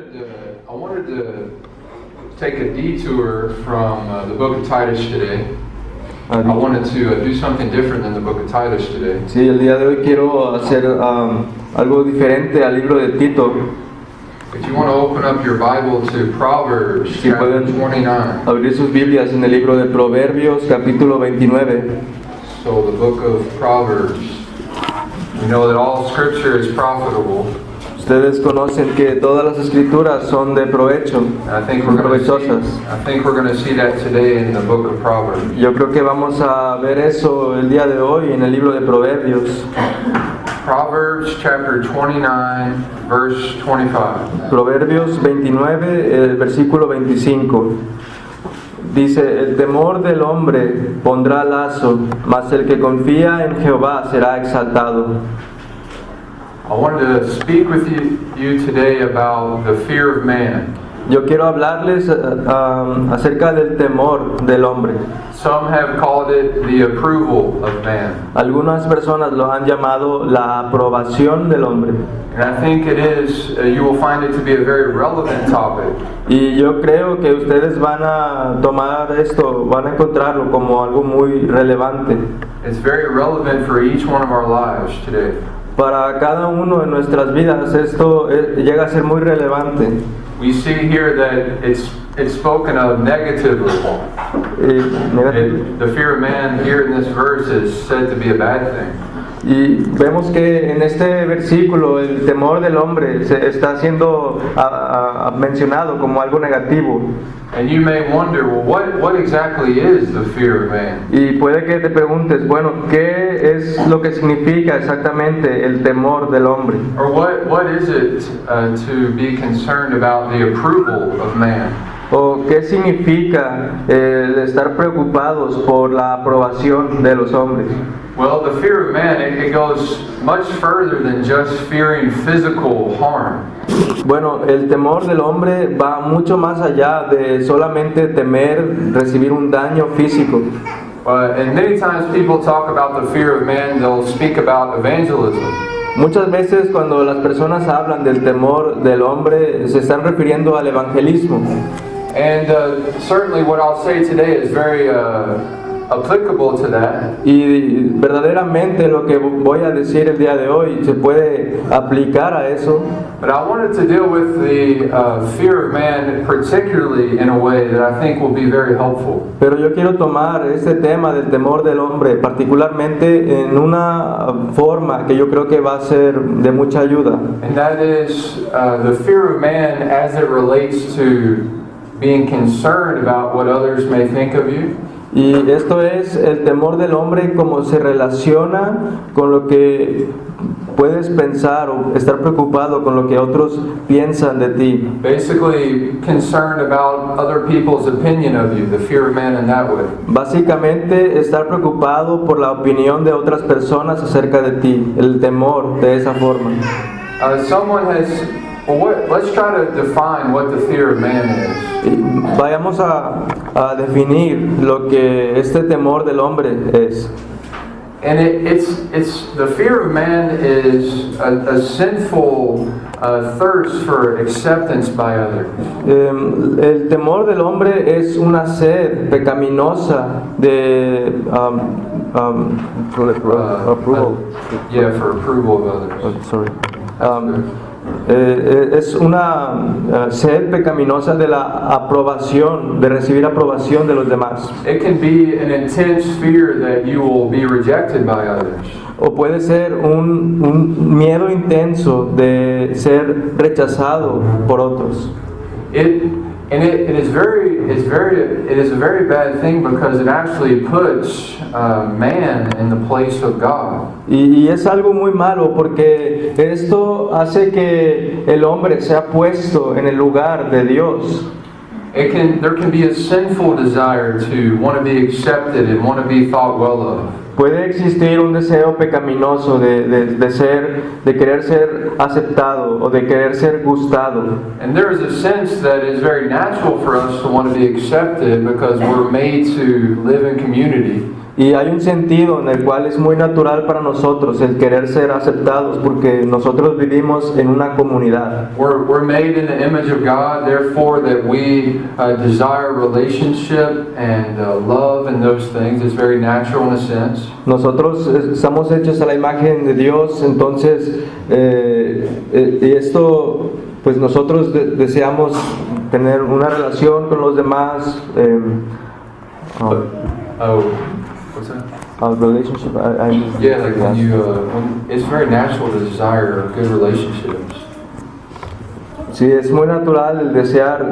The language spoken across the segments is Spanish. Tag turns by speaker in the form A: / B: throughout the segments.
A: I wanted to take a detour from the book of Titus today. I wanted to do something different than the book of Titus today.
B: Sí, el día de hoy quiero hacer algo diferente al libro de Tito.
A: If you want to open up your Bible to Proverbs
B: Si
A: chapter
B: pueden
A: 29.
B: abrir sus Biblias en el libro de Proverbios, capítulo 29.
A: So the book of Proverbs. We know that all scripture is profitable.
B: Ustedes conocen que todas las escrituras son de provecho,
A: I think
B: son
A: we're
B: provechosas.
A: going to see that today in the book of Proverbs.
B: Yo creo que vamos a ver eso el día de hoy en el libro de Proverbios.
A: Proverbs chapter 29, verse 25.
B: Proverbios 29, el versículo 25. Dice, el temor del hombre pondrá lazo, mas el que confía en Jehová será exaltado.
A: I wanted to speak with you today about the fear of man.
B: Yo quiero hablarles acerca del temor del hombre.
A: Some have called it the approval of man.
B: Algunas personas lo han llamado la aprobación del hombre.
A: And I think it is, you will find it to be a very relevant topic.
B: Y yo creo que ustedes van a tomar esto, van a encontrarlo como algo muy relevante.
A: It's very relevant for each one of our lives today.
B: Para cada uno de nuestras vidas esto llega a ser muy relevante.
A: We see here that it's spoken of negatively. The fear of man here in this verse is said to be a bad thing.
B: Y vemos que en este versículo el temor del hombre se está siendo mencionado como algo negativo.
A: And you may wonder, well, what exactly is the fear of man?
B: Y puede que te preguntes, bueno, ¿qué es lo que significa exactamente el temor del hombre?
A: Or what is it to be concerned about the approval of man?
B: ¿O qué significa el estar preocupados por la aprobación de los hombres?
A: Well, the fear of man, it goes much further than just fearing physical harm.
B: Bueno, el temor del hombre va mucho más allá de solamente temer recibir un daño físico.
A: And many times people talk about the fear of man, they'll speak about evangelism.
B: Muchas veces cuando las personas hablan del temor del hombre se están refiriendo al evangelismo.
A: And certainly what I'll say today is very applicable to that.
B: Y verdaderamente lo que voy a decir el día de hoy se puede aplicar a eso.
A: But I wanted to deal with the fear of man particularly in a way that I think will be very helpful.
B: Pero yo quiero tomar este tema del temor del hombre particularmente en una forma que yo creo que va a ser de mucha ayuda.
A: And that is the fear of man as it relates to being concerned about what others may think of you.
B: Y esto es el temor del hombre como se relaciona con lo que puedes pensar o estar preocupado con lo que otros piensan de ti.
A: Basically concerned about other people's opinion of you, the fear of man in that way.
B: Básicamente estar preocupado por la opinión de otras personas acerca de ti, el temor de esa forma.
A: Let's try to define what the fear of man is.
B: Vayamos a definir lo que este temor del hombre es.
A: And it's the fear of man is a sinful thirst for acceptance by others.
B: El temor del hombre es una sed pecaminosa de approval.
A: Yeah, for approval of others.
B: Oh, sorry. Es una sed pecaminosa de la aprobación, de recibir aprobación de los demás.
A: It can be an intense fear that you will be rejected by others.
B: O puede ser un miedo intenso de ser rechazado por otros. It
A: is a very bad thing because it actually puts man in the place of God.
B: Y es algo muy malo porque esto hace que el hombre sea puesto en el lugar de Dios.
A: There can be a sinful desire to want to be accepted and want to be thought well of.
B: Puede existir un deseo pecaminoso de querer ser aceptado o de querer ser gustado.
A: And there is a sense that is very natural for us to want to be accepted because we're made to live in community.
B: Y hay un sentido en el cual es muy natural para nosotros el querer ser aceptados porque nosotros vivimos en una comunidad.
A: We're made in the image of God, therefore that we desire relationship and love and those things. It's very natural in a sense.
B: Nosotros estamos hechos a la imagen de Dios, entonces y esto, pues nosotros deseamos tener una relación con los demás.
A: What's that?
B: Our relationship,
A: Yeah, like when you, it's very natural to desire good relationships.
B: Sí, es muy natural el desear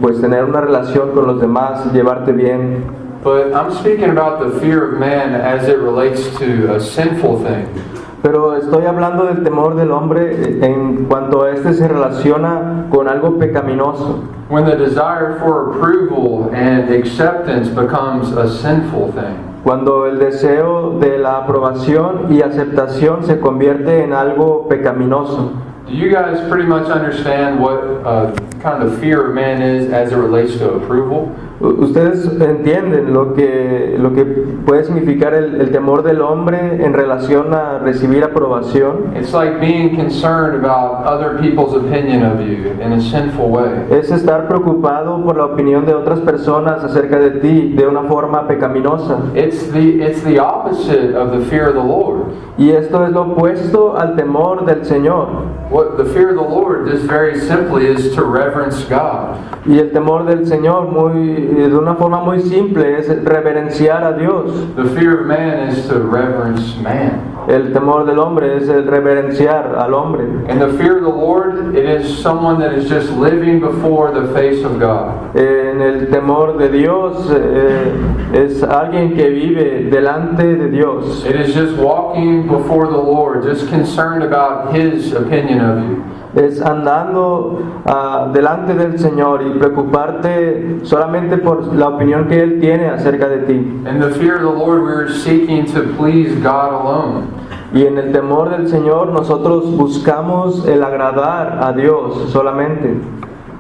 B: pues tener una relación con los demás, llevarte bien.
A: But I'm speaking about the fear of man as it relates to a sinful thing.
B: Pero estoy hablando del temor del hombre en cuanto a este se relaciona con algo pecaminoso.
A: When the desire for approval and acceptance becomes a sinful thing.
B: Cuando el deseo de la aprobación y aceptación se convierte en algo pecaminoso.
A: Do you guys pretty much understand what kind of fear of man is as it relates to approval?
B: ¿Ustedes entienden lo que puede significar el temor del hombre en relación a recibir aprobación?
A: It's like being concerned about other people's opinion of you in a sinful way.
B: Es estar preocupado por la opinión de otras personas acerca de ti de una forma pecaminosa.
A: It's the opposite of the fear of the Lord.
B: Y esto es lo opuesto al temor del Señor.
A: What the fear of the Lord, just very simply, is to reverence God.
B: Y el temor del Señor, de una forma muy simple, es reverenciar a Dios.
A: The fear of man is to reverence man.
B: El temor del hombre es el reverenciar al hombre.
A: And the fear of the Lord, it is someone that is just living before the face of God.
B: En el temor de Dios es alguien que vive delante de Dios.
A: It is just walking before the Lord, just concerned about His opinion of you.
B: Es andando delante del Señor y preocuparte solamente por la opinión que Él tiene acerca de ti.
A: In the fear of the Lord, we are seeking to please God alone.
B: Y en el temor del Señor nosotros buscamos el agradar a Dios solamente.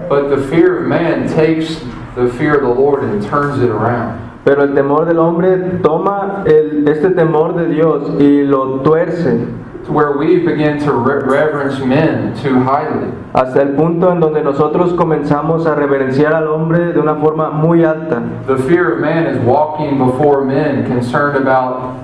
A: But the fear of man takes the fear of the Lord and turns it around.
B: Pero el temor del hombre toma este temor de Dios y lo tuerce.
A: To where we begin to reverence men too highly.
B: Hasta el punto en donde nosotros comenzamos a reverenciar al hombre de una forma muy alta.
A: The fear of man is walking before men, concerned about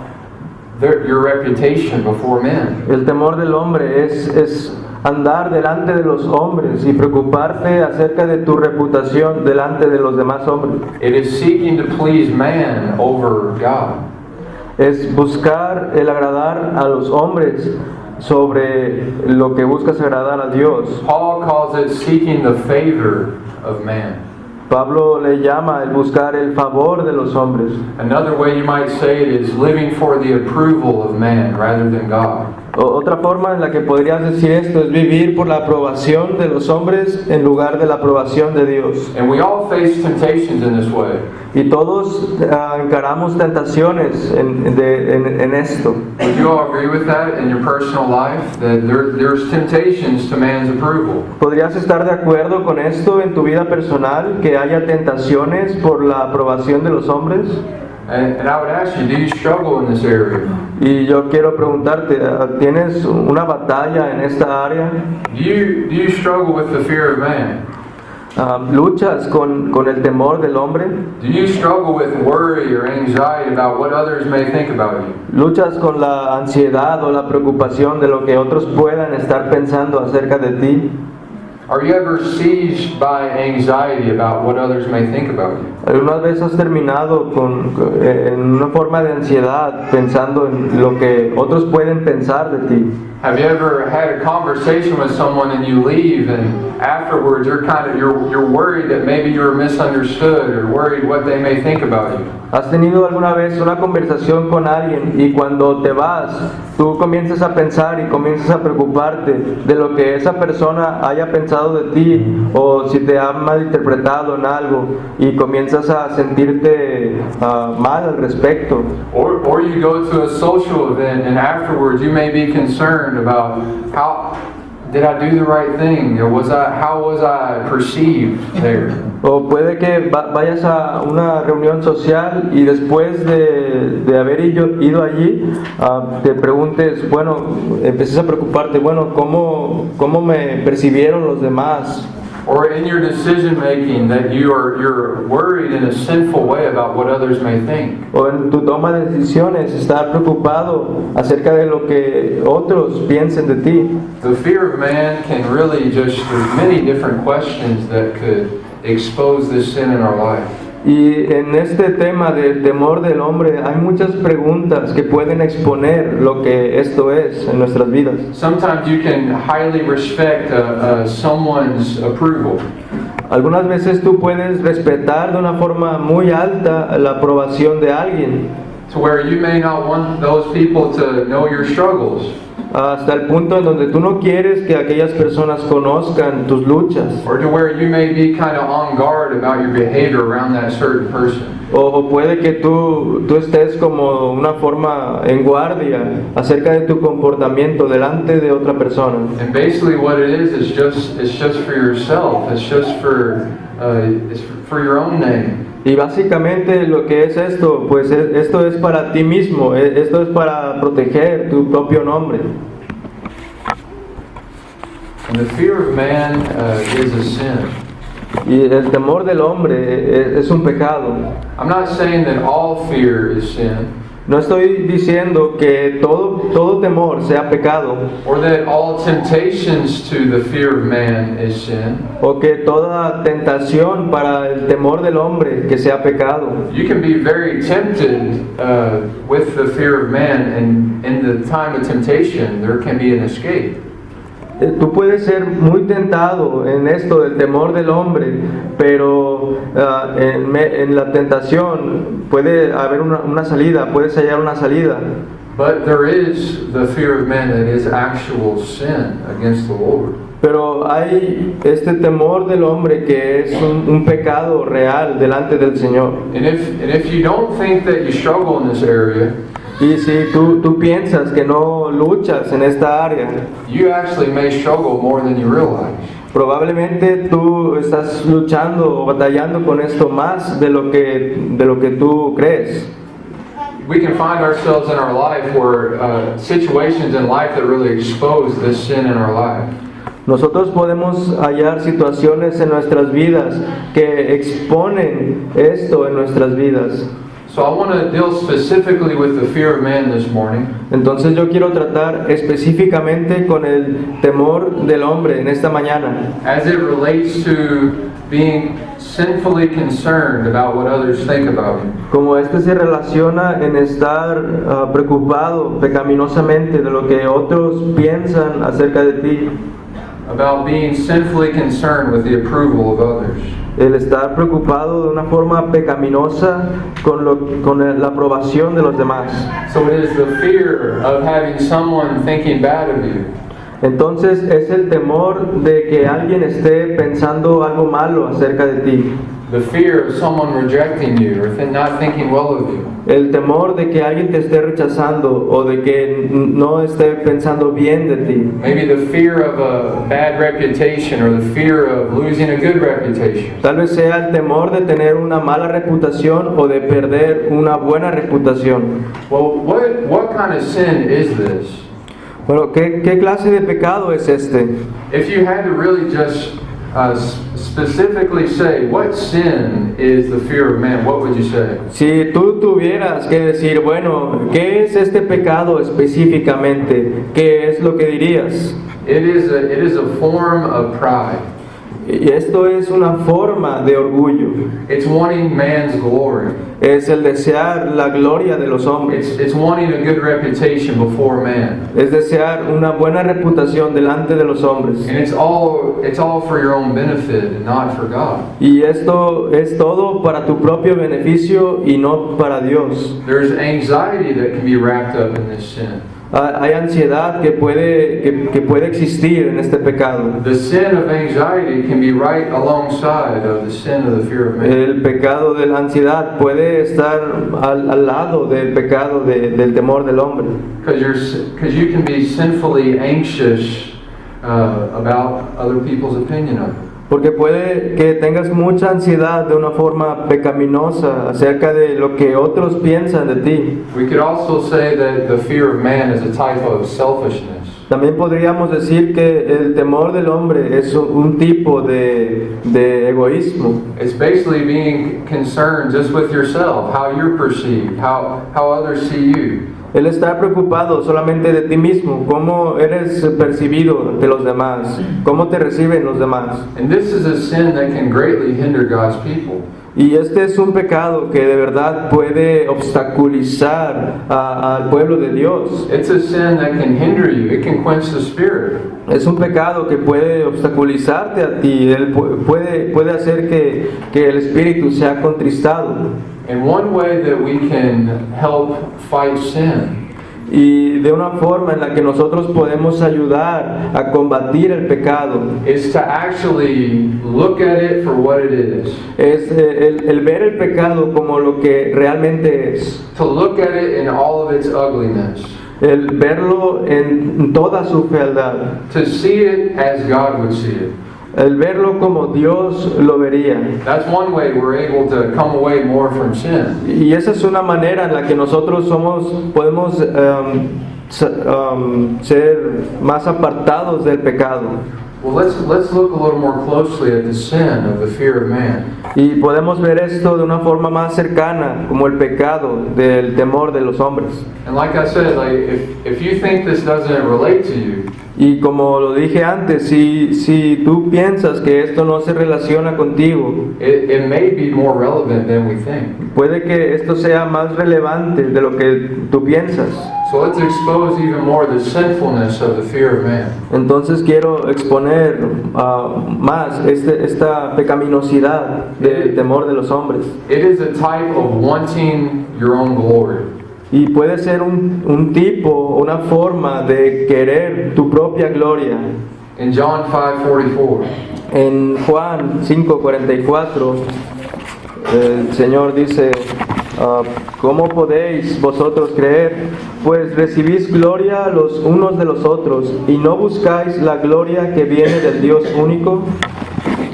A: your reputation before men.
B: El temor del hombre es andar delante de los hombres y preocuparte acerca de tu reputación delante de los demás hombres.
A: It is seeking to please man over God.
B: Es buscar el agradar a los hombres sobre lo que buscas agradar a Dios.
A: Paul calls it seeking the favor of man.
B: Pablo le llama el buscar el favor de los hombres.
A: Another way you might say it is living for the approval of man rather than God.
B: Otra forma en la que podrías decir esto es vivir por la aprobación de los hombres en lugar de la aprobación de Dios.
A: And we all face temptations in this way.
B: Y todos encaramos tentaciones en esto.
A: Would you all agree with that in your personal life? That there's temptations to man's approval.
B: ¿Podrías estar de acuerdo con esto en tu vida personal, que haya tentaciones por la aprobación de los hombres?
A: And I would ask you, do you struggle in this area?
B: Y yo quiero preguntarte, ¿tienes una batalla en esta área?
A: Do you struggle with the fear of man?
B: ¿Luchas con el temor del hombre?
A: Do you struggle with worry or anxiety about what others may think about you?
B: ¿Luchas con la ansiedad o la preocupación de lo que otros puedan estar pensando acerca de ti?
A: Are you ever sieged by anxiety about what others may think about you?
B: ¿Alguna vez has terminado en una forma de ansiedad pensando en lo que otros pueden pensar de ti?
A: Have you ever had a conversation with someone and you leave and afterwards you're worried that maybe you were misunderstood or worried what they may think about you?
B: ¿Has tenido alguna vez una conversación con alguien y cuando te vas, tú comienzas a pensar y comienzas a preocuparte de lo que esa persona haya pensado de ti o si te ha malinterpretado en algo y comienzas a sentirte mal al respecto?
A: Or you go to a social event and afterwards you may be concerned about how did I do the right thing or how was I perceived there?
B: O puede que vayas a una reunión social y después de haber ido allí, te preguntes, bueno, empieces a preocuparte, bueno, ¿cómo me percibieron los demás?
A: Or in your decision making that you're worried in a sinful way about what others may think.
B: O en tu toma de decisiones, estar preocupado acerca de lo que otros piensen de ti.
A: The fear of man can really there's many different questions that could expose this sin in our life.
B: Y en este tema del temor del hombre hay muchas preguntas que pueden exponer lo que esto es en nuestras vidas.
A: Sometimes you can highly respect someone's approval.
B: Algunas veces tú puedes respetar de una forma muy alta la aprobación de alguien,
A: To where you may not want those people to know your struggles.
B: hasta el punto en donde tú no quieres que aquellas personas conozcan tus luchas.
A: Or to where you may be kind of on guard about your behavior around that certain person.
B: O puede que tú estés como una forma en guardia acerca de tu comportamiento delante de otra persona.
A: And basically what it is it's just for yourself. It's just it's for your own name.
B: Y básicamente lo que es esto, pues esto es para ti mismo, esto es para proteger tu propio nombre.
A: And the fear of man is a sin.
B: Y el temor del hombre es un pecado.
A: I'm not saying that all fear is sin,
B: No estoy diciendo que todo temor sea pecado
A: or that all temptations to the fear of man is sin.
B: o que toda tentación para el temor del hombre que sea pecado.
A: You can be very tempted with the fear of man, and in the time of temptation, there can be an escape.
B: Tú puedes ser muy tentado en esto del temor del hombre, pero en la tentación puede haber una salida, puedes hallar una salida.
A: But there is the fear of man that is actual sin against the Lord.
B: Pero hay este temor del hombre que es un pecado real delante del Señor.
A: And if you don't think that you struggle in this area,
B: Y si tú piensas que no luchas en esta área,
A: you actually may struggle more than you realize.
B: probablemente tú estás luchando o batallando con esto más de lo que tú crees.
A: We can find ourselves in our life where situations in life that really expose this sin in our life.
B: Nosotros podemos hallar situaciones en nuestras vidas que exponen esto en nuestras vidas.
A: So I want to deal specifically with the fear of man this morning.
B: Entonces yo quiero tratar específicamente con el temor del hombre en esta mañana,
A: As it relates to being sinfully concerned about what others think about you.
B: como este se relaciona en estar preocupado pecaminosamente de lo que otros piensan acerca de ti,
A: About being sinfully concerned with the approval of others.
B: el estar preocupado de una forma pecaminosa con la aprobación de los demás.
A: So it is the fear of having someone thinking bad of you.
B: Entonces es el temor de que alguien esté pensando algo malo acerca de ti,
A: The fear of someone rejecting you or not thinking well of you.
B: el temor de que alguien te esté rechazando o de que no esté pensando bien de ti.
A: Maybe the fear of a bad reputation or the fear of losing a good reputation.
B: Tal vez sea el temor de tener una mala reputación o de perder una buena reputación.
A: Well, what kind of sin is this?
B: Bueno, ¿qué clase de pecado es este?
A: If you had to really just specifically say what sin is the fear of man, what would you say?
B: Si tú tuvieras que decir, bueno, ¿qué es este pecado específicamente? ¿Qué es lo que dirías?
A: It is a form of pride.
B: Y esto es una forma de orgullo.
A: It's wanting man's glory.
B: Es el desear la gloria de los hombres.
A: It's wanting a good reputation before man.
B: Es desear una buena reputación delante de los hombres.
A: And it's all for your own benefit and not for God.
B: Y esto es todo para tu propio beneficio y no para Dios.
A: There's anxiety that can be wrapped up in this sin.
B: Hay ansiedad que puede existir en este pecado.
A: The sin of anxiety can be right alongside of the sin of the fear of man.
B: El pecado de la ansiedad puede estar al lado del pecado del temor del hombre.
A: Because you can be sinfully anxious about other people's opinion of you.
B: Porque puede que tengas mucha ansiedad de una forma pecaminosa acerca de lo que otros piensan de ti.
A: We could also say that the fear of man is a type of selfishness.
B: También podríamos decir que el temor del hombre es un tipo de egoísmo.
A: It's basically being concerned just with yourself, how you're perceived, how others see you.
B: El estar preocupado solamente de ti mismo, cómo eres percibido de los demás, cómo te reciben los demás.
A: And this is a sin that can greatly hinder God's people.
B: Y este es un pecado que de verdad puede obstaculizar al pueblo de Dios.
A: It's a sin that can hinder you. It can quench the spirit.
B: Es un pecado que puede obstaculizarte a ti. Él puede hacer que el espíritu sea contristado.
A: And one way that we can help fight sin
B: Y de una forma en la que nosotros podemos ayudar a combatir el pecado
A: is to actually look at it for what it is.
B: es el ver el pecado como lo que realmente es.
A: To look at it in all of its ugliness.
B: El verlo en toda su fealdad.
A: To see it as God would see it.
B: El verlo como Dios lo vería.
A: That's one way we're able to come away more from sin.
B: Y esa es una manera en la que nosotros podemos ser más apartados del pecado.
A: Well, let's look a little more closely at the sin of the fear of man.
B: Y podemos ver esto de una forma más cercana, como el pecado del temor de los hombres.
A: And like I said, if you think this doesn't relate to you,
B: Y como lo dije antes, si tú piensas que esto no se relaciona contigo,
A: it may be more relevant than we think.
B: puede que esto sea más relevante de lo que tú piensas.
A: So let's expose even more the sinfulness of the fear of man.
B: Entonces quiero exponer más esta pecaminosidad del temor de los hombres.
A: It is a type of wanting your own glory.
B: Y puede ser un tipo, una forma de querer tu propia gloria.
A: In John 5:44,
B: En Juan 5:44, el Señor dice, ¿cómo podéis vosotros creer? Pues recibís gloria los unos de los otros y no buscáis la gloria que viene del Dios único.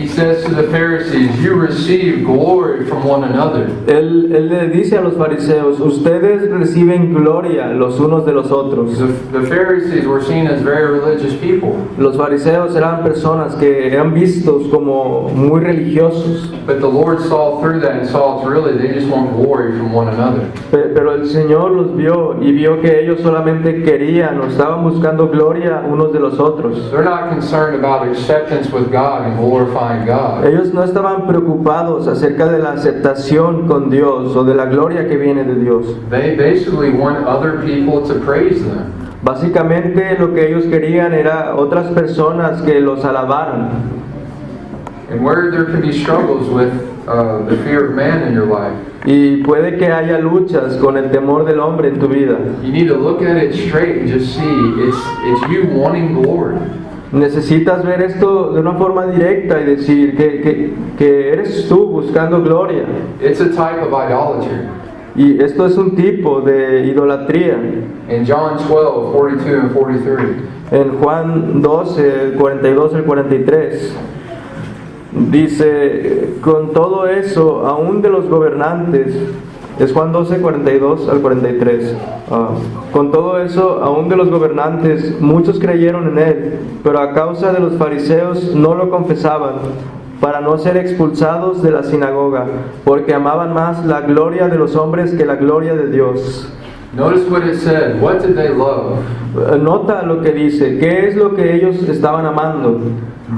A: he says to the Pharisees, you receive glory from one another.
B: Él le dice a los fariseos, ustedes reciben gloria los unos de los otros.
A: The Pharisees were seen as very religious people,
B: Los fariseos eran personas que eran vistos como muy religiosos,
A: but the Lord saw through that and saw it's really they just want glory from one another.
B: pero el Señor los vio y vio que ellos solamente querían o estaban buscando gloria unos de los otros.
A: They're not concerned about acceptance with God and glorifying God.
B: Ellos no estaban preocupados acerca de la aceptación con Dios o de la gloria que viene de Dios.
A: They basically want other people to praise them.
B: Básicamente lo que ellos querían era otras personas que los alabaran.
A: And where there can be struggles with the fear of man in your life,
B: Y puede que haya luchas con el temor del hombre en tu vida.
A: you need to look at it straight and just see it's you wanting glory.
B: Necesitas ver esto de una forma directa y decir que eres tú buscando gloria.
A: It's a type of idolatry.
B: Y esto es un tipo de idolatría.
A: In John 12:42 and 43,
B: En Juan 12, el 42 al 43, dice, con todo eso, aún de los gobernantes, es Juan 12, 42 al 43, con todo eso, aún de los gobernantes, muchos creyeron en él, pero a causa de los fariseos no lo confesaban, para no ser expulsados de la sinagoga, porque amaban más la gloria de los hombres que la gloria de Dios.
A: Notice what it said. What did they love?
B: Nota lo que dice, ¿qué es lo que ellos estaban amando?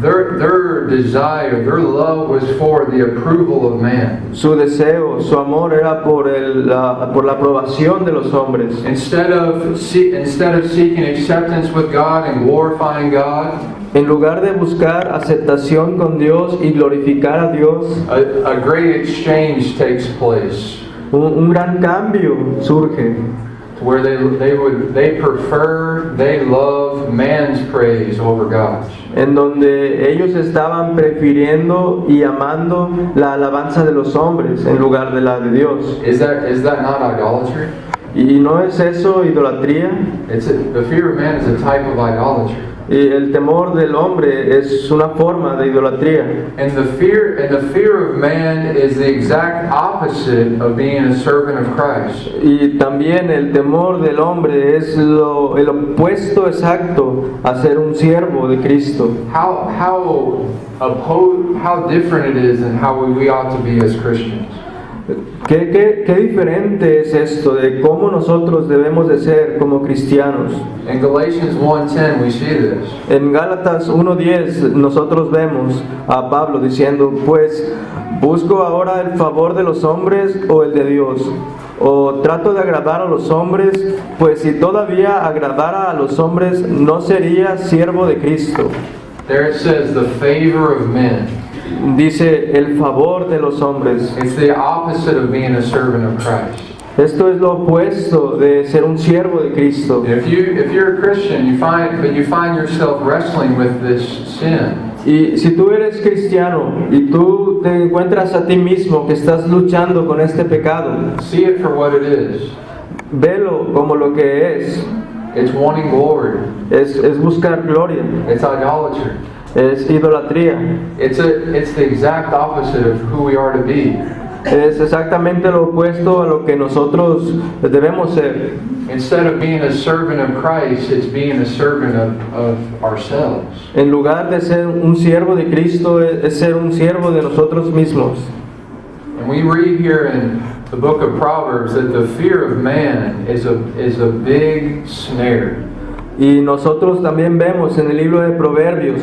A: Their desire, their love was for the approval of man.
B: Su deseo, su amor era por la aprobación de los hombres.
A: Instead of seeking acceptance with God and glorifying God,
B: En lugar de buscar aceptación con Dios y glorificar a Dios,
A: a great exchange takes place,
B: un gran cambio surge,
A: where they love man's praise over God's.
B: en donde ellos estaban prefiriendo y amando la alabanza de los hombres en lugar de la de Dios.
A: Is that not idolatry?
B: ¿Y no es eso idolatría?
A: The fear of man is a type of idolatry.
B: Y el temor del hombre es una forma de idolatría.
A: And the fear of man is the exact opposite of being a servant of Christ.
B: Y también el temor del hombre es el opuesto exacto a ser un siervo de Cristo.
A: How different it is than how we ought to be as Christians.
B: ¿Qué diferente es esto de cómo nosotros debemos de ser como cristianos?
A: In Galatians 1:10 we see this.
B: En Gálatas 1:10 nosotros vemos a Pablo diciendo, pues, ¿busco ahora el favor de los hombres o el de Dios? ¿O trato de agradar a los hombres? Pues si todavía agradara a los hombres, no sería siervo de Cristo.
A: There it says the favor of men.
B: Dice el favor de los hombres.
A: It's the opposite of being a servant of Christ.
B: Esto es lo opuesto de ser un siervo de Cristo.
A: If you're a Christian, you find yourself wrestling with this sin.
B: Y si tú eres cristiano y tú te encuentras a ti mismo que estás luchando con este pecado,
A: See it for what it is.
B: velo como lo que es.
A: It's wanting glory.
B: Es buscar gloria,
A: It's idolatry.
B: es idolatría,
A: It's the exact opposite of who we are to be.
B: es exactamente lo opuesto a lo que nosotros debemos ser.
A: Instead of being a servant of Christ, it's being a servant of ourselves.
B: En lugar de ser un siervo de Cristo, es ser un siervo de nosotros mismos.
A: And we read here in the book of Proverbs that the fear of man is a big snare.
B: Y nosotros también vemos en el libro de Proverbios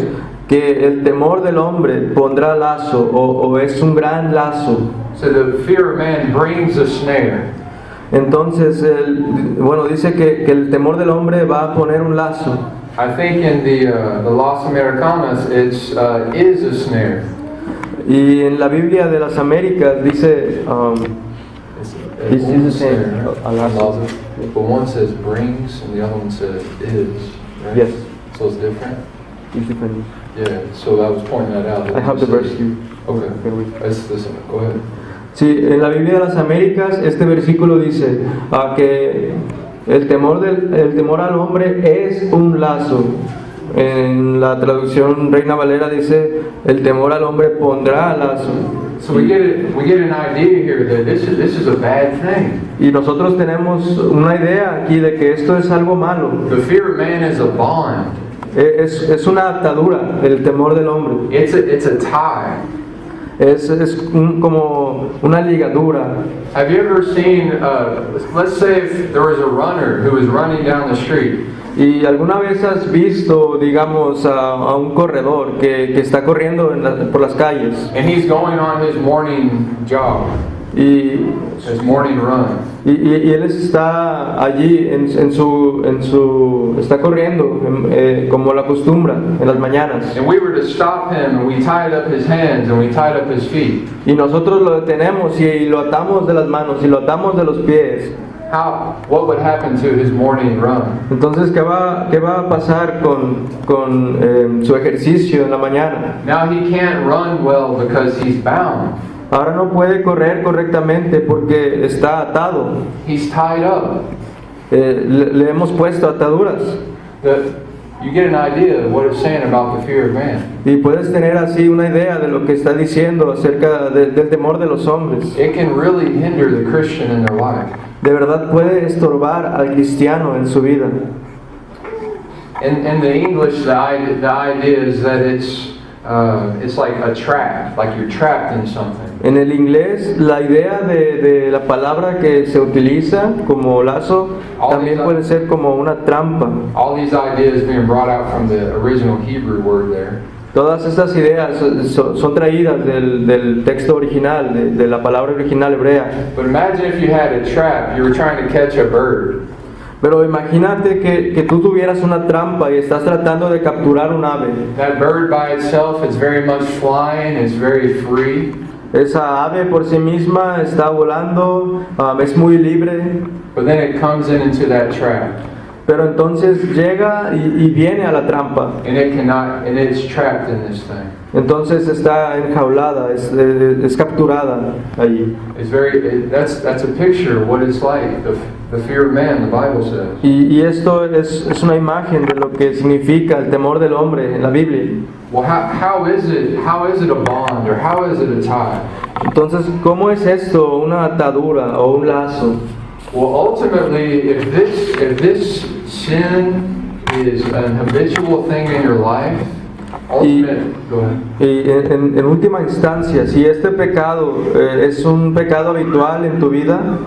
B: que el temor del hombre pondrá lazo o es un gran lazo.
A: So the fear of man brings a snare.
B: Entonces, dice que el temor del hombre va a poner un lazo.
A: I think in the Los Americanos it's is a snare.
B: Y en la Biblia de las Américas dice
A: It's
B: is
A: a
B: the same.
A: snare.
B: A lazo.
A: But one says brings and the other one says is. Right?
B: Yes.
A: So it's different.
B: It's different.
A: Yeah. So I was pointing that out.
B: I have the verse here.
A: Okay. It's this one. Go ahead.
B: Sí, en la Biblia de las Américas este versículo dice que el temor al hombre es un lazo. En la traducción Reina Valera dice el temor al hombre pondrá lazo.
A: So we get an idea here that this is a bad thing.
B: Y nosotros tenemos una idea aquí de que esto es algo malo.
A: The fear of man is a bond.
B: Es una atadura el temor del hombre.
A: It's a tie.
B: Es como una ligadura.
A: Have you ever seen, let's say if there was a runner who was running down the street.
B: ¿Y alguna vez has visto, digamos, a un corredor que está corriendo por las calles?
A: And he's going on his morning jog, his morning run.
B: Y él está allí está corriendo como la acostumbra en las mañanas.
A: And we were to stop him and we tied up his hands and we tied up his feet.
B: Y nosotros lo detenemos y lo atamos de las manos y lo atamos de los pies.
A: What would happen to his morning run?
B: Entonces, ¿qué va a pasar con su ejercicio en la mañana?
A: Now he can't run well because he's bound.
B: Ahora no puede correr correctamente porque está atado.
A: He's tied up.
B: Le hemos puesto ataduras.
A: You get an idea of what it's saying about the fear of man.
B: Y puedes tener así una idea de lo que está diciendo acerca del temor de los hombres.
A: It can really hinder the Christian in their life.
B: De verdad puede estorbar al cristiano en su vida.
A: In the English, the idea is that it's like a trap, like you're trapped in something.
B: En el inglés, la idea de la palabra que se utiliza como lazo también puede ser como una trampa.
A: All these ideas being brought out from the original Hebrew word there.
B: Todas estas ideas son traídas del texto original, de la palabra original hebrea.
A: But imagine if you had a trap, you were trying to catch a bird.
B: Pero imagínate que tú tuvieras una trampa y estás tratando de capturar un ave.
A: That bird by itself is very much flying, it's very free.
B: Esa ave por sí misma está volando, es muy libre,
A: But then it comes into that trap.
B: pero entonces llega y viene a la trampa.
A: And it's trapped in this thing.
B: Entonces está enjaulada, es capturada allí.
A: That's a picture of what it's like, the fear of man, the Bible says.
B: Y esto es una imagen de lo que significa el temor del hombre en la Biblia.
A: Well, how is it a bond, or how is it a tie?
B: Entonces, ¿cómo es esto una atadura o un lazo?
A: Well, ultimately, if this sin is an habitual thing in your life, go ahead.
B: Y en última instancia, si este pecado es un pecado habitual en tu vida,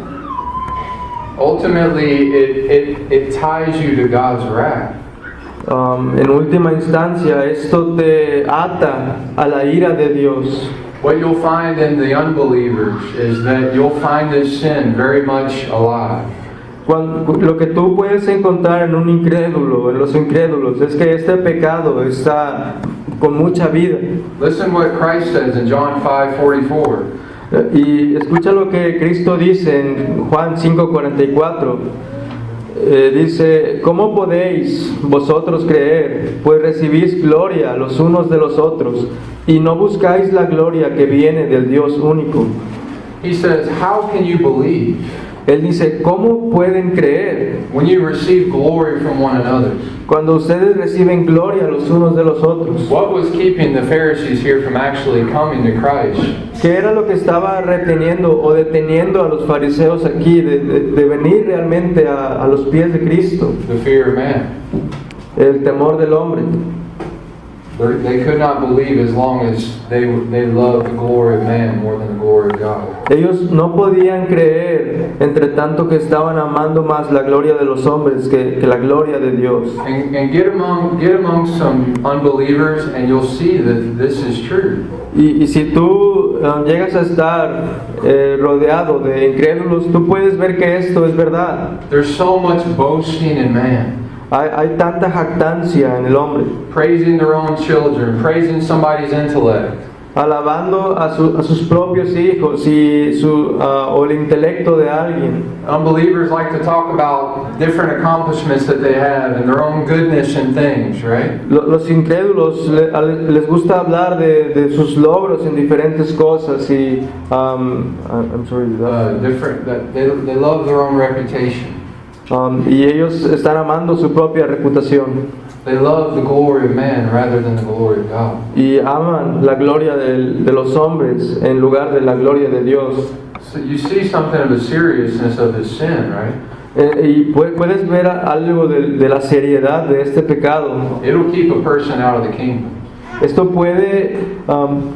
A: Ultimately, it ties you to God's wrath.
B: En última instancia, esto te ata a la ira de Dios.
A: What you'll find in the unbelievers is that you'll find this sin very much alive.
B: Lo que tú puedes encontrar en un incrédulo, en los incrédulos, es que este pecado está con mucha vida.
A: Listen what Christ says in John 5:44.
B: Y escucha lo que Cristo dice en Juan 5:44. Dice, ¿cómo podéis vosotros creer? Pues recibís gloria los unos de los otros y no buscáis la gloria que viene del Dios único.
A: He says, how can you believe
B: Él dice, ¿cómo pueden creer
A: when you receive glory from one another?
B: cuando ustedes reciben gloria los unos de los otros?
A: What was keeping the Pharisees here from actually coming to Christ?
B: ¿Qué era lo que estaba reteniendo o deteniendo a los fariseos aquí de venir realmente a los pies de Cristo?
A: The fear of man.
B: El temor del hombre.
A: They could not believe as long as they loved the glory of man more than the glory of God.
B: Ellos no podían creer, entre tanto que estaban amando más la gloria de los hombres que la gloria de Dios.
A: And get among some unbelievers and you'll see that this is true.
B: Y si tú llegas a estar rodeado de incrédulos, tú puedes ver que esto es verdad.
A: There's so much boasting in man.
B: Hay tanta jactancia en el hombre,
A: Praising their own children, praising somebody's intellect.
B: alabando a sus propios hijos o el intelecto de alguien.
A: Unbelievers like to talk about different accomplishments that they have and their own goodness and things, right?
B: Los incrédulos les gusta hablar de sus logros en diferentes cosas y I'm sorry,
A: They love their own reputation.
B: Y ellos están amando su propia reputación
A: They love the glory of man rather than the glory of God.
B: y aman la gloria de los hombres en lugar de la gloria de Dios.
A: So you see something of the seriousness of his sin, right?
B: Y puedes ver algo de la seriedad de este pecado.
A: It'll keep a person out of the kingdom.
B: Esto puede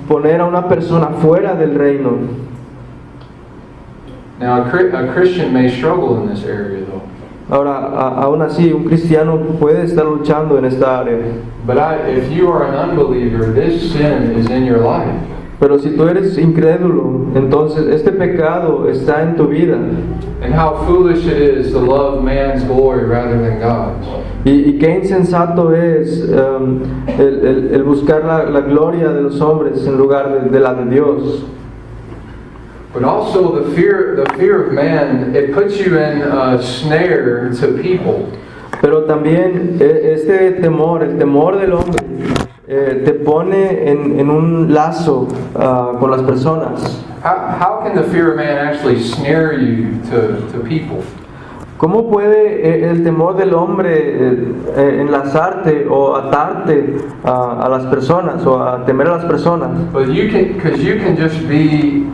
B: poner a una persona fuera del reino.
A: Now, a Christian may struggle in this area, though.
B: Ahora, aún así, un cristiano puede estar luchando en esta área.
A: But if you are an unbeliever, this sin is in your life.
B: Pero si tú eres incrédulo, entonces este pecado está en tu vida.
A: And how foolish it is to love man's glory rather than God's.
B: Y qué insensato es el buscar la gloria de los hombres en lugar de la de Dios.
A: But also the fear of man, it puts you in a snare to people.
B: Pero también este temor, el temor del hombre, te pone en un lazo con las personas.
A: How can the fear of man actually snare you to people?
B: ¿Cómo puede el temor del hombre enlazarte o atarte a las personas o a temer a las personas?
A: But because you can just be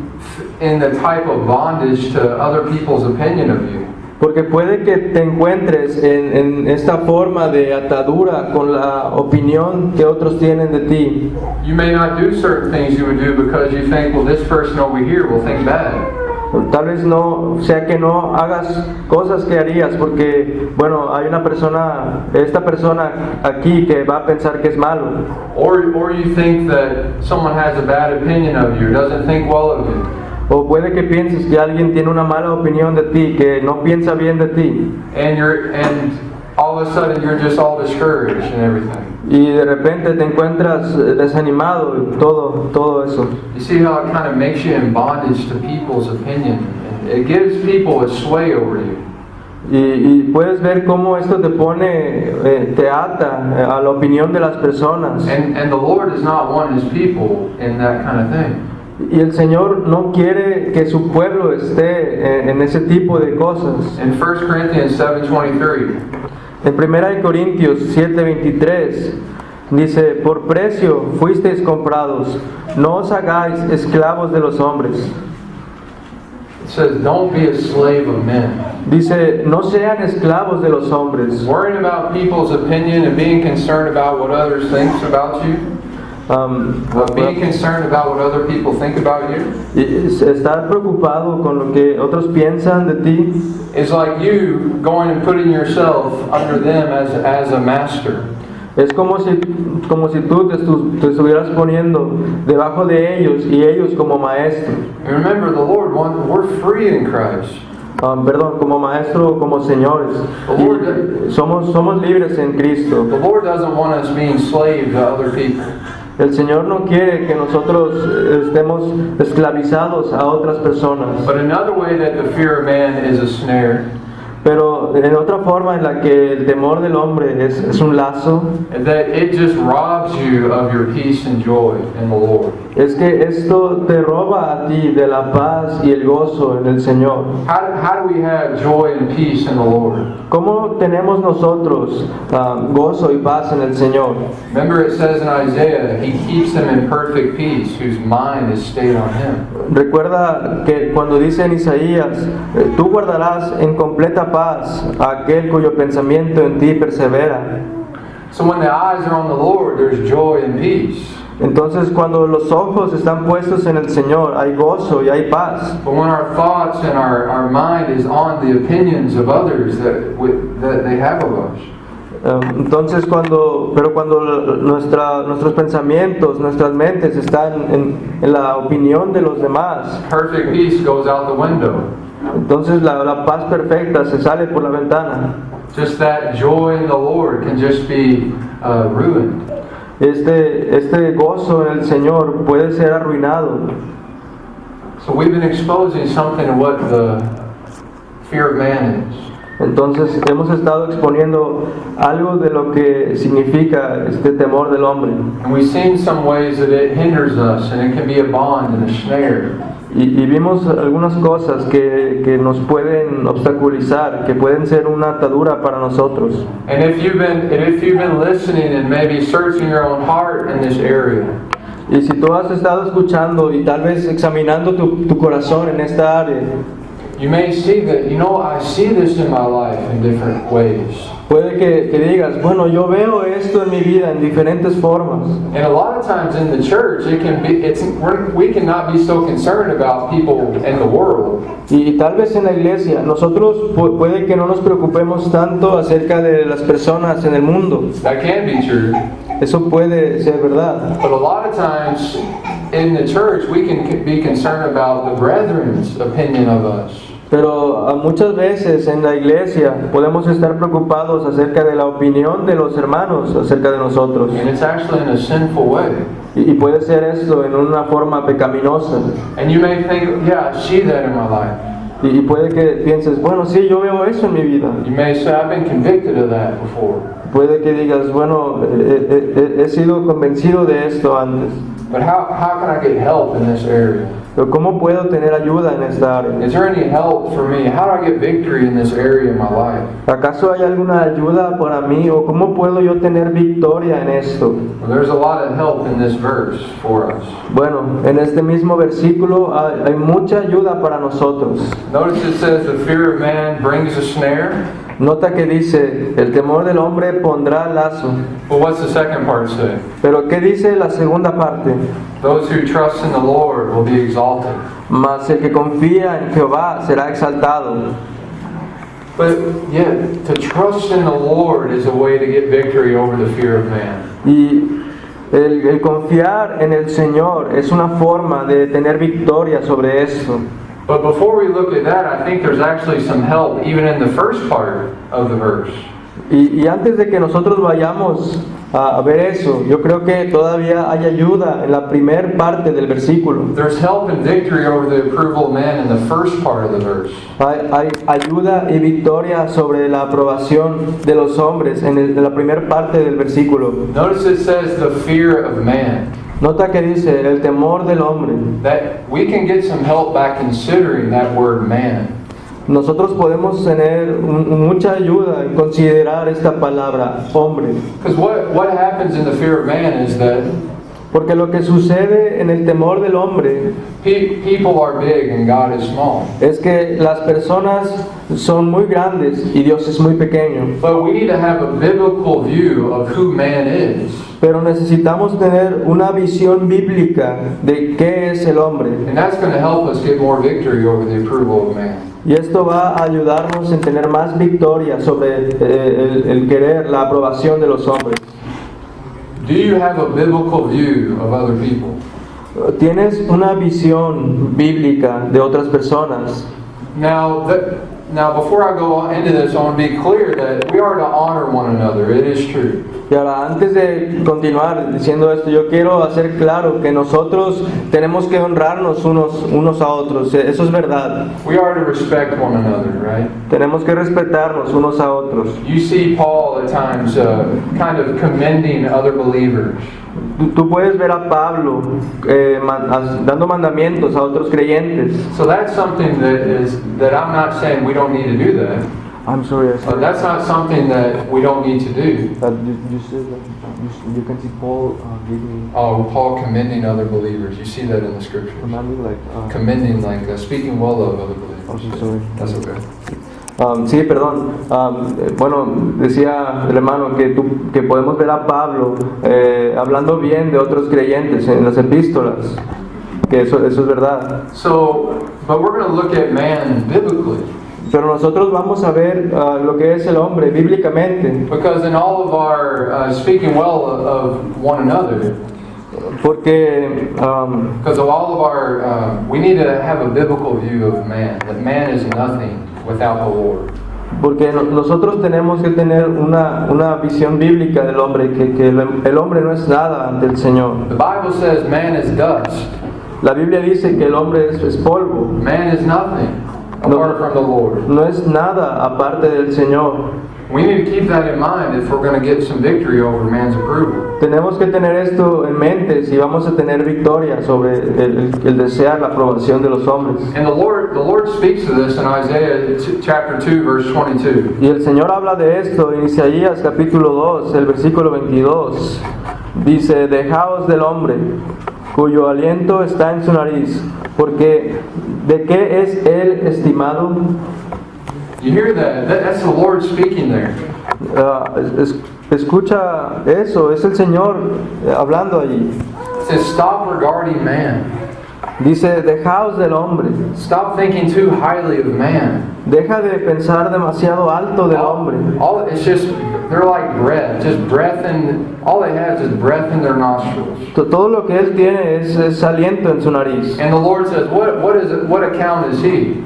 A: in the type of bondage to other people's opinion of you.
B: Porque puede que te encuentres en esta forma de atadura con la opinión que otros tienen de ti.
A: You may not do certain things you would do because you think, well, this person over here will think bad.
B: Tal vez no sea que no hagas cosas que harías porque, bueno, hay esta persona aquí que va a pensar que es malo.
A: Or you think that someone has a bad opinion of you, or doesn't think well of you.
B: O puede que pienses que alguien tiene una mala opinión de ti, que no piensa bien de ti.
A: And all of a sudden you're just all discouraged and everything.
B: Y de repente te encuentras desanimado y todo eso.
A: You see how it kind of makes you in bondage to people's opinion. And it gives people a sway over you.
B: Y puedes ver cómo esto te te ata a la opinión de las personas.
A: And the Lord does not want His people in that kind of thing.
B: Y el Señor no quiere que su pueblo esté en ese tipo de cosas.
A: In 1 Corinthians 7:23,
B: En 1 Corintios 7:23 dice, por precio fuisteis comprados, no os hagáis esclavos de los hombres.
A: it says, don't be a slave of men.
B: Dice, no sean esclavos de los hombres.
A: Worrying about people's opinion and being concerned about what others think about you. Being concerned about what other people think about you.
B: Y estar preocupado con lo que otros piensan de ti.
A: It's like you going and putting yourself under them as a master.
B: Es como si tú te estuvieras poniendo debajo de ellos y ellos como maestro.
A: And remember, the Lord we're free in Christ.
B: Perdón, como maestro, como señores. Y somos libres en Cristo.
A: The Lord doesn't want us being slaves to other people.
B: El Señor no quiere que nosotros estemos esclavizados a otras personas.
A: But another way that the fear of man is a snare,
B: Pero en otra forma en la que el temor del hombre es un lazo,
A: that it just robs you of your peace and joy in the Lord.
B: es que esto te roba a ti de la paz y el gozo en el Señor.
A: How do we have joy and peace in the Lord?
B: ¿Cómo tenemos nosotros gozo y paz en el Señor?
A: Remember, it says in Isaiah, He keeps them in perfect peace, whose mind is stayed on Him.
B: Recuerda que cuando dice en Isaías, tú guardarás en completa paz a aquel cuyo pensamiento en ti persevera.
A: So when the eyes are on the Lord, there's joy and peace.
B: Entonces cuando los ojos están puestos en el Señor, hay gozo y hay paz.
A: But when our thoughts and our mind is on the opinions of others that they have of us,
B: Entonces cuando nuestros pensamientos, nuestras mentes están en la opinión de los demás,
A: perfect peace goes out the window.
B: entonces la paz perfecta se sale por la ventana.
A: Just that joy in the Lord can just be ruined.
B: Este gozo en el Señor puede ser arruinado.
A: So we've been exposing something of what the fear of man is.
B: Entonces hemos estado exponiendo algo de lo que significa este temor del hombre.
A: And we've seen some ways that it hinders us, and it can be a bond and a snare.
B: Y vimos algunas cosas que nos pueden obstaculizar, que pueden ser una atadura para nosotros.
A: And if you've been listening and maybe searching your own heart in this area,
B: Y si tú has estado escuchando y tal vez examinando tu corazón en esta área,
A: you may see that, I see this in my life in different ways.
B: puede que digas, bueno, yo veo esto en mi vida en diferentes formas.
A: And a lot of times in the church, we cannot be so concerned about people in the world.
B: Y tal vez en la iglesia, nosotros puede que no nos preocupemos tanto acerca de las personas en el mundo.
A: That can be true.
B: Eso puede ser verdad.
A: But a lot of times in the church, we can be concerned about the brethren's opinion of us.
B: Pero muchas veces en la iglesia podemos estar preocupados acerca de la opinión de los hermanos acerca de nosotros.
A: And it's actually in a sinful way.
B: Y puede ser esto en una forma pecaminosa.
A: And you may think, yeah, I see that in my life.
B: Y puede que pienses, bueno, sí, yo veo eso en mi vida.
A: You may say, I've been convicted of that before.
B: Puede que digas, bueno, he sido convencido de esto antes.
A: But how can I get help in this area?
B: Pero ¿cómo puedo tener ayuda en esta área?
A: Is there any help for me? How do I get victory in this area of my life?
B: ¿Acaso hay alguna ayuda para mí o cómo puedo yo tener victoria en esto?
A: Well, there's a lot of help in this verse for us.
B: Bueno, en este mismo versículo hay mucha ayuda para nosotros.
A: Notice it says the fear of man brings a snare.
B: Nota que dice, el temor del hombre pondrá lazo.
A: But what's the second part say?
B: Pero ¿qué dice la segunda parte?
A: Those who trust in the Lord will be exalted.
B: Mas el que confía en Jehová será exaltado.
A: But yet, to trust in the Lord is a way to get victory over the fear of man.
B: Y el confiar en el Señor es una forma de tener victoria sobre esto.
A: But before we look at that, I think there's actually some help even in the first part of the verse.
B: Y antes de que nosotros vayamos a ver eso, yo creo que todavía hay ayuda en la primer parte del versículo.
A: There's help and victory over the approval of man in the first part of the verse.
B: Hay ayuda y victoria sobre la aprobación de los hombres en la primera parte del versículo.
A: Notice it says the fear of man.
B: Nota que dice el temor del hombre.
A: That we can get some help by considering that word man.
B: Nosotros podemos tener mucha ayuda en considerar esta palabra hombre.
A: Because what happens in the fear of man is that
B: Porque lo que sucede en el temor del hombre
A: people are big and God is small.
B: es que las personas son muy grandes y Dios es muy pequeño.
A: But we need to have a biblical view of who man is.
B: Pero necesitamos tener una visión bíblica de qué es el hombre.
A: And that's going to help us get more victory over the approval of man.
B: Y esto va a ayudarnos en tener más victoria sobre el querer, la aprobación de los hombres.
A: Do you have a biblical view of other people?
B: ¿Tienes una visión bíblica de otras personas?
A: Now, before I go into this, I want to be clear that we are to honor one another. It is true.
B: Y ahora, antes de continuar diciendo esto, yo quiero hacer claro que nosotros tenemos que honrarnos unos a otros. Eso es verdad.
A: We are to respect one another, right?
B: Tenemos que respetarnos unos a otros.
A: You see Paul at times kind of commending other believers.
B: Tú puedes ver a Pablo dando mandamientos a otros creyentes.
A: So that's something that I'm not saying we don't need to do that.
B: I'm sorry.
A: That's not something that we don't need to do.
B: You said that you can see Paul giving
A: Oh, Paul commending other believers. You see that in the scriptures.
B: commanding like.
A: Commending, like speaking well of other believers.
B: Oh, sorry.
A: That's okay.
B: Sí, perdón. Bueno, decía el hermano que podemos ver a Pablo hablando bien de otros creyentes en las epístolas, que eso es verdad.
A: So, but we're going to look at man biblically.
B: Pero nosotros vamos a ver lo que es el hombre bíblicamente,
A: Because in all of our speaking well of one another,
B: porque
A: because of all of our, we need to have a biblical view of man, that man is nothing without the Lord.
B: Porque nosotros tenemos que tener una visión bíblica del hombre, que el hombre no es nada ante el Señor.
A: The Bible says man is dust.
B: La Biblia dice que el hombre es polvo,
A: Man is nothing apart from the Lord.
B: no es nada aparte del Señor.
A: We need to keep that in mind if we're going to get some victory over man's approval.
B: Tenemos que tener esto en mente si vamos a tener victoria sobre el desear la aprobación de los hombres.
A: And the Lord speaks of this in Isaiah chapter 2, verse 22.
B: Y el Señor habla de esto en Isaías capítulo 2, el versículo 22. Dice, dejaos del hombre, cuyo aliento está en su nariz, porque ¿de qué es él estimado?
A: You hear that? That's the Lord speaking there.
B: Escucha eso, es el Señor hablando allí.
A: It says, stop regarding man.
B: Dice, dejaos del hombre.
A: Stop thinking too highly of man.
B: Deja de pensar demasiado alto del hombre.
A: All it's just, they're like breath. Just breath in, all they have is breath in their nostrils.
B: Todo lo que él tiene es aliento en su nariz.
A: And the Lord says, what account is he?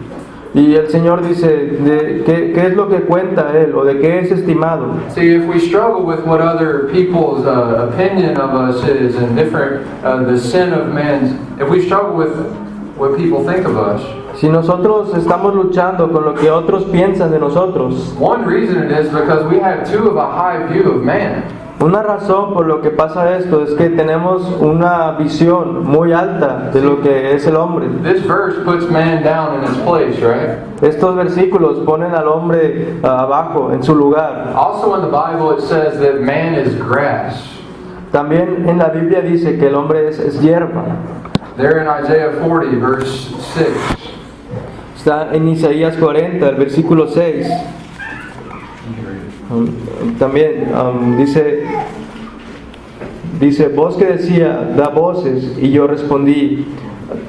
B: Y el Señor dice, ¿qué es lo que cuenta él o de qué es estimado?
A: See, if we struggle with what other people's opinion of us is and different, the sin of man's, if we struggle with what people think of us,
B: Si nosotros estamos luchando con lo que otros piensan de nosotros,
A: one reason it is because we have too of a high view of man.
B: Una razón por lo que pasa esto es que tenemos una visión muy alta de lo que es el hombre.
A: This verse puts man down in his place, right?
B: Estos versículos ponen al hombre abajo, en su lugar.
A: Also in the Bible it says that man is grass.
B: También en la Biblia dice que el hombre es hierba.
A: There in Isaiah 40, verse 6.
B: Está en Isaías 40, el versículo 6. También dice, voz que decía, da voces, y yo respondí,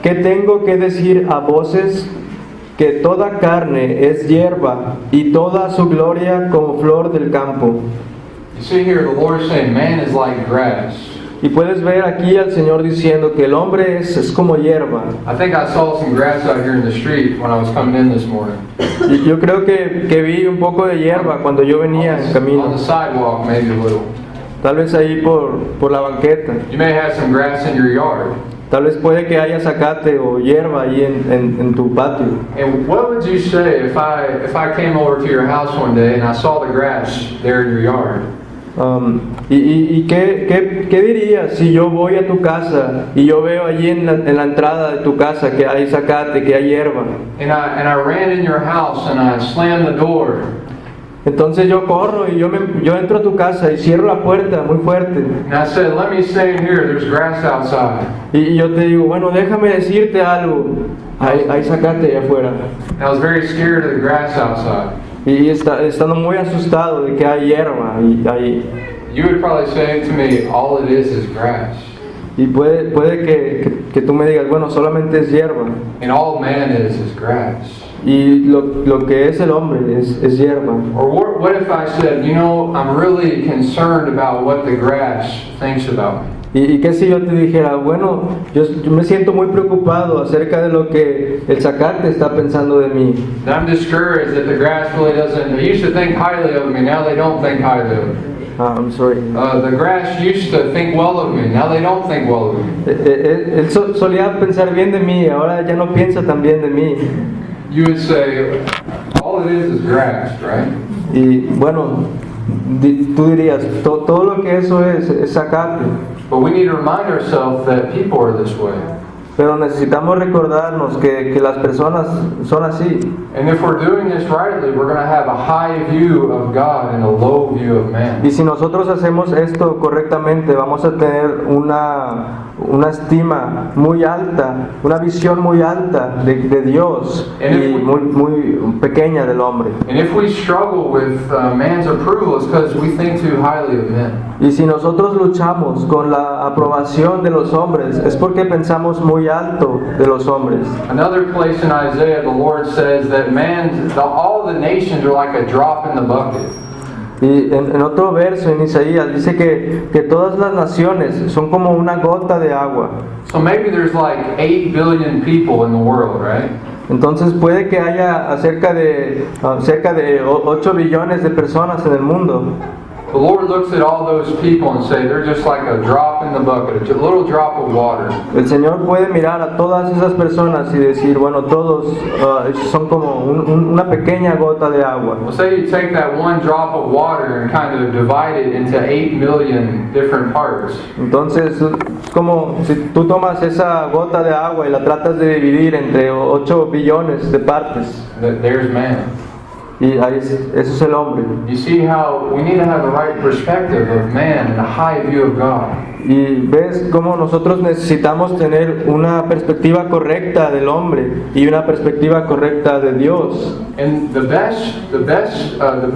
B: ¿qué tengo que decir a voces? Que toda carne es hierba, y toda su gloria como flor del campo.
A: You see here the Lord saying man is like grass.
B: Y puedes ver aquí al Señor diciendo que el hombre es como hierba.
A: I think I saw some grass out here in the street when I was coming in this morning.
B: Y yo creo que vi un poco de hierba cuando yo venía en
A: On
B: camino.
A: the sidewalk, maybe a little.
B: Tal vez ahí por la banqueta.
A: You may have some grass in your yard.
B: Tal vez puede que haya zacate o hierba ahí en tu patio.
A: And what would you say if I came over to your house one day and I saw the grass there in your yard?
B: ¿Qué dirías si yo voy a tu casa y yo veo allí en la entrada de tu casa que hay zacate, que hay hierba?
A: And I ran in your house and I slammed the door.
B: Entonces yo corro y yo entro a tu casa y cierro la puerta muy fuerte.
A: And I said, let me stay in here, there's grass outside.
B: Y yo te digo, bueno, déjame decirte algo. Hay zacate allá afuera.
A: And I was very scared of the grass outside.
B: Y estando muy asustado de que hay hierba ahí.
A: You would probably say to me, all it is grass.
B: Y puede que tú me digas, bueno, solamente es hierba.
A: And all man is grass.
B: Y lo que es el hombre es hierba.
A: Or what if I said, you know, I'm really concerned about what the grass thinks about me.
B: ¿Y qué si yo te dijera, bueno, yo me siento muy preocupado acerca de lo que el zacate está pensando de mí?
A: And I'm discouraged that the grass really doesn't, they used to think highly of me, now they don't think highly of me.
B: I'm sorry.
A: The grass used to think well of me, now they don't think well of me.
B: Él solía pensar bien de mí, ahora ya no piensa tan bien de mí.
A: You would say, all it is grass, right?
B: Y bueno, tú dirías, todo lo que eso es zacate.
A: But we need to remind ourselves that people are this way.
B: Pero necesitamos recordarnos que las personas son así.
A: And if we're doing this rightly, we're going to have a high view of God and a low view of man.
B: Y si nosotros hacemos esto correctamente, vamos a tener una estima muy alta, una visión muy alta de Dios y muy pequeña del hombre.
A: And if we struggle with man's approval, it's because we think too highly of men.
B: Y si nosotros luchamos con la aprobación de los hombres, es porque pensamos muy alto de los hombres.
A: Another place in Isaiah, the Lord says that all the nations are like a drop in the bucket.
B: Y en otro verso en Isaías dice que todas las naciones son como una gota de agua.
A: So maybe there's like 8 billion people in the world, right?
B: Entonces puede que haya cerca de 8 billones de personas en el mundo.
A: The Lord looks at all those people and say they're just like a drop in the bucket, a little drop of water.
B: El Señor puede mirar a todas esas personas y decir, bueno, todos son como una pequeña gota de agua.
A: Well, say you take that one drop of water and kind of divide it into 8 million different parts.
B: Entonces, es como si tú tomas esa gota de agua y la tratas de dividir entre 8 billones de partes.
A: There's man.
B: Y ahí eso es el hombre.
A: You see how we need to have the right perspective of man and a high view of God.
B: Y ves cómo nosotros necesitamos tener una perspectiva correcta del hombre y una perspectiva correcta de Dios.
A: And the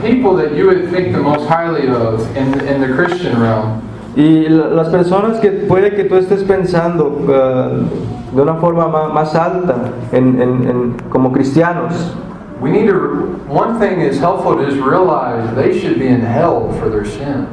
A: people that you would think the most highly of in the Christian realm.
B: Y las personas que puede que tú estés pensando de una forma más alta como cristianos.
A: We need to, one thing is helpful to just realize they should be in hell for their sin.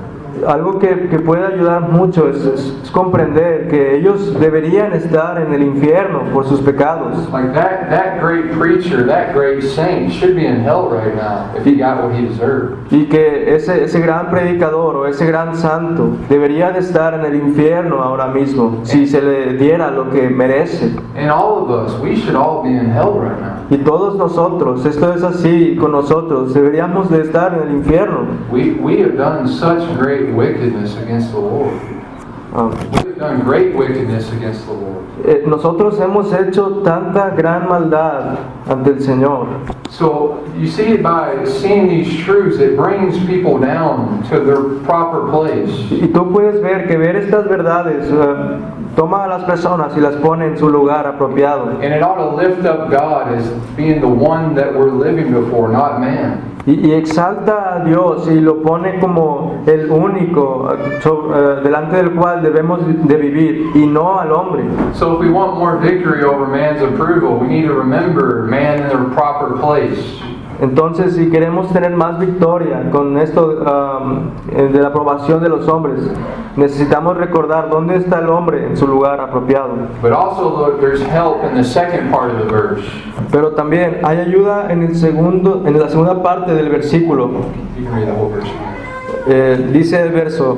B: Algo que puede ayudar mucho es comprender que ellos deberían estar en el infierno por sus pecados.
A: Like that great preacher, that great saint should be in hell right now if he got what he deserved.
B: Y que ese gran predicador o ese gran santo debería de estar en el infierno ahora mismo si se le diera lo que merece.
A: And all of us, we should all be in hell right now.
B: Y todos nosotros, esto es así con nosotros, deberíamos de estar en el infierno.
A: We have done such great great wickedness against the Lord.
B: Um,
A: We have done great wickedness against the Lord.
B: Nosotros hemos hecho tanta gran maldad ante el Señor.
A: So you see, by seeing these truths, it brings people down to their proper place.
B: Y tú puedes ver que ver estas verdades toma a las personas y las pone en su lugar apropiado.
A: And it ought to lift up God as being the one that we're living before, not man.
B: Y exalta a Dios y lo pone como el único delante del cual debemos de vivir y no al hombre.
A: So if we want more victory over man's approval, we need to remember man in their proper place.
B: Entonces, si queremos tener más victoria con esto de la aprobación de los hombres, necesitamos recordar dónde está el hombre en su lugar apropiado.
A: But also look, there's help in the second part of the verse.
B: Pero también hay ayuda en la segunda parte del versículo.
A: You can read the whole verse.
B: Dice el verso: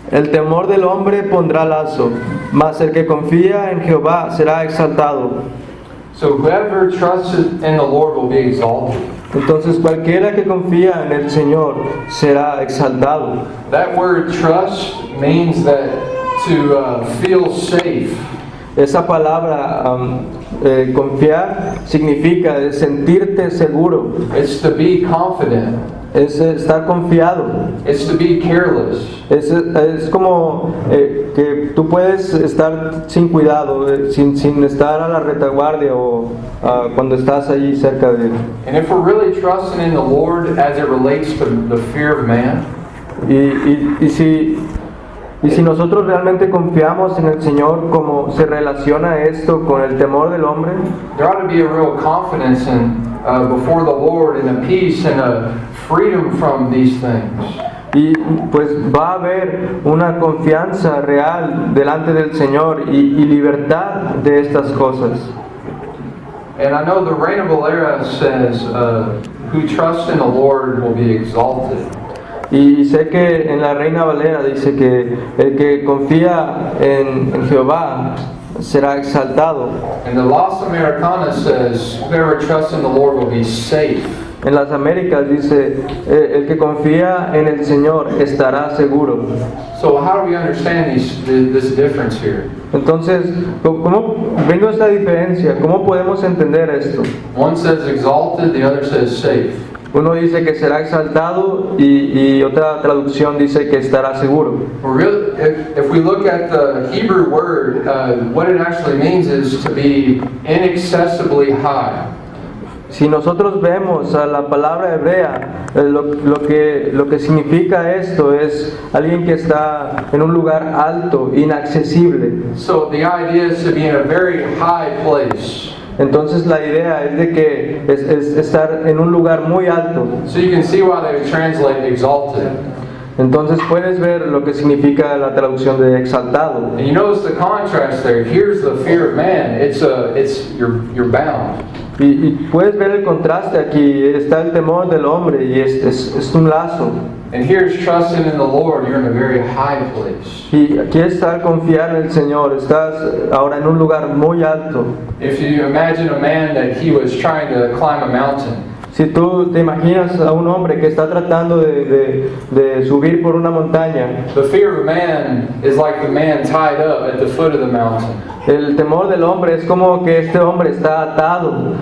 B: el temor del hombre pondrá lazo, mas el que confía en Jehová será exaltado.
A: So whoever trusts in the Lord will be exalted.
B: Entonces cualquiera que confía en el Señor será exaltado.
A: That word trust means that to feel safe.
B: Esa palabra confiar significa sentirte seguro,
A: It's to be confident.
B: es estar confiado,
A: It's to be careless.
B: es como que tú puedes estar sin cuidado, sin estar a la retaguardia o cuando estás allí cerca de él.
A: And if we're really trusting in the Lord as it relates to the fear of man,
B: Y si nosotros realmente confiamos en el Señor, como se relaciona esto con el temor del hombre,
A: there ought to be a real confidence in before the Lord and a peace and a freedom from these things.
B: y pues va a haber una confianza real delante del Señor y libertad de estas cosas.
A: And I know the Reina Valera says, who trusts in the Lord will be exalted.
B: Y sé que en la Reina Valera dice que el que confía en Jehová será exaltado.
A: And the Las Americanas says, whoever trusts in the Lord will be safe.
B: En las Américas dice, el que confía en el Señor estará seguro.
A: So how do we understand this difference here?
B: Entonces, ¿cómo viendo esta diferencia? ¿Cómo podemos entender esto?
A: One says exalted, the other says safe.
B: Uno dice que será exaltado y otra traducción dice que estará seguro.
A: Well, really, if we look at the Hebrew word, what it actually means is to be inaccessibly high.
B: Si nosotros vemos a la palabra hebrea, lo que significa esto es alguien que está en un lugar alto, inaccesible.
A: So the idea is to be in a very high place.
B: Entonces la idea es de que es estar en un lugar muy alto.
A: So you can see why they would translate exalted.
B: Entonces puedes ver lo que significa la traducción de exaltado.
A: And you notice the contrast there. Here's the fear of man. You're bound.
B: Y puedes ver el contraste aquí. Está el temor del hombre y es un lazo.
A: And here's trusting in the Lord. You're in a very high place.
B: Y aquí está el confiar en el Señor. Estás ahora en un lugar muy alto.
A: If you imagine a man that he was trying to climb a mountain.
B: Si tú te imaginas a un hombre que está tratando de subir por una montaña,
A: The fear of man is like the man tied up at the foot of the mountain.
B: el temor del hombre es como que este hombre está atado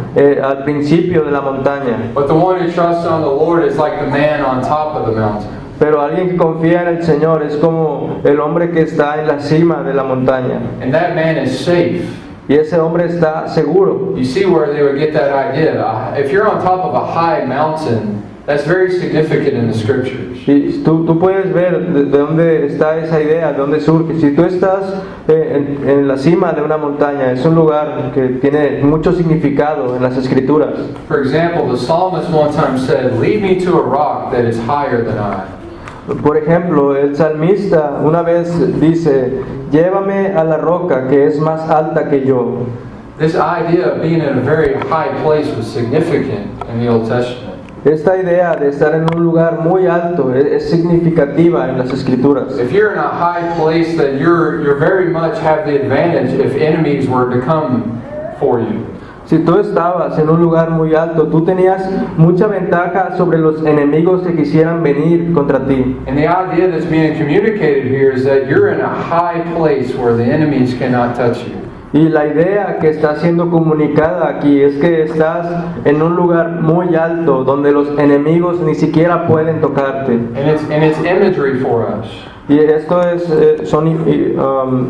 B: al principio de la montaña.
A: But the one who trusts on the Lord is like the man on top of the mountain.
B: Pero alguien que confía en el Señor es como el hombre que está en la cima de la montaña.
A: And that man is safe.
B: Y ese hombre está seguro.
A: You see where they would get that idea. If you're on top of a high mountain, that's very significant in the scriptures.
B: Y tú puedes ver de dónde está esa idea, de dónde surge. Si tú estás en la cima de una montaña, es un lugar que tiene mucho significado en las escrituras.
A: For example, the psalmist one time said, "Lead me to a rock that is higher than I."
B: Por ejemplo, el salmista una vez dice, llévame a la roca que es más alta que yo.
A: This idea of being in a very high place was significant in the Old Testament.
B: Esta idea de estar en un lugar muy alto es significativa en las escrituras.
A: If you're in a high place, then you're very much have the advantage if enemies were to come for you.
B: Si tú estabas en un lugar muy alto, tú tenías mucha ventaja sobre los enemigos que quisieran venir contra ti.
A: And the idea that's being communicated here is that you're in a high place where the enemies cannot touch you.
B: Y la idea que está siendo comunicada aquí es que estás en un lugar muy alto donde los enemigos ni siquiera pueden tocarte.
A: And it's imagery for us.
B: Y esto son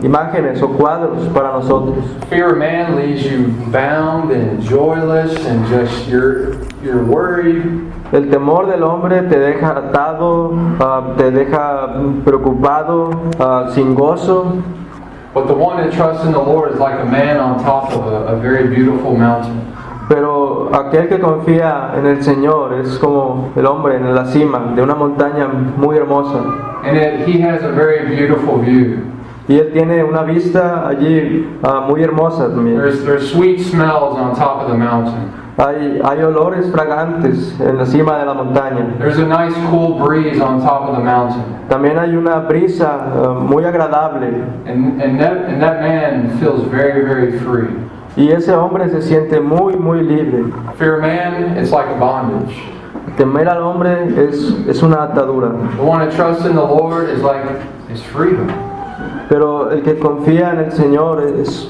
B: imágenes o cuadros para nosotros.
A: Fear of man leaves you bound and joyless and just you're worried.
B: El temor del hombre te deja atado, te deja preocupado, sin gozo.
A: But the one that trusts in the Lord is like a man on top of a very beautiful mountain.
B: Pero aquel que confía en el Señor es como el hombre en la cima de una montaña muy hermosa.
A: And he has a very beautiful view.
B: Y él tiene una vista allí muy hermosa también.
A: There's sweet smells on top of the mountain.
B: Hay olores fragantes en la cima de la montaña.
A: There's a nice cool breeze on top of the mountain.
B: También hay una brisa muy agradable.
A: And that man feels very, very free.
B: Y ese hombre se siente muy, muy libre.
A: Fear of man, it's like a bondage.
B: Temer al hombre es una atadura.
A: The one that trusts in the Lord is freedom.
B: Pero el que confía en el Señor,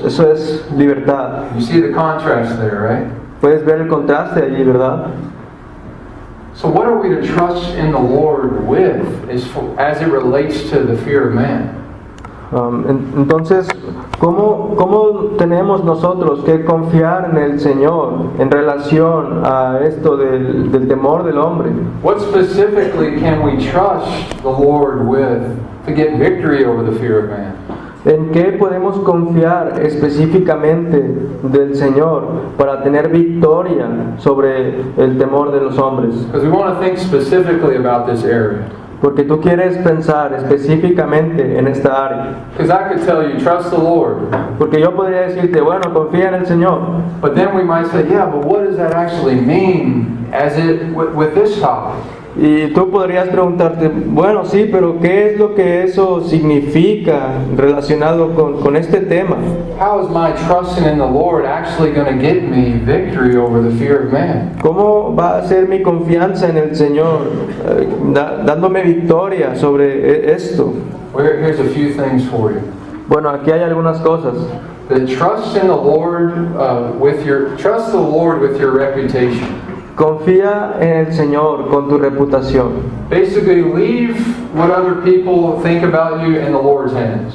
B: eso es libertad.
A: You see the contrast there, right?
B: Puedes ver el contraste allí, ¿verdad?
A: So what are we to trust in the Lord with as it relates to the fear of man?
B: Entonces, ¿cómo tenemos nosotros que confiar en el Señor en relación a esto del temor del hombre?
A: What specifically can we trust the Lord with to get victory over the fear of man?
B: ¿En qué podemos confiar específicamente del Señor para tener victoria sobre el temor de los hombres?
A: Because we want to think specifically about this area.
B: Porque tú quieres pensar específicamente en esta área.
A: Because I could tell you, trust the Lord.
B: Porque yo podría decirte, bueno, confía en el Señor.
A: But then we might say, yeah, but what does that actually mean with this topic?
B: Y tú podrías preguntarte, bueno, sí, pero ¿qué es lo que eso significa relacionado con este tema?
A: How is my trusting in the Lord actually going to get me victory over the fear of man?
B: ¿Cómo va a ser mi confianza en el Señor dándome victoria sobre esto?
A: Well, here's a few things for you.
B: Bueno, aquí hay algunas cosas.
A: Trust the Lord with your reputation.
B: Confía en el Señor con tu reputación.
A: Basically, leave what other people think about you in the Lord's hands.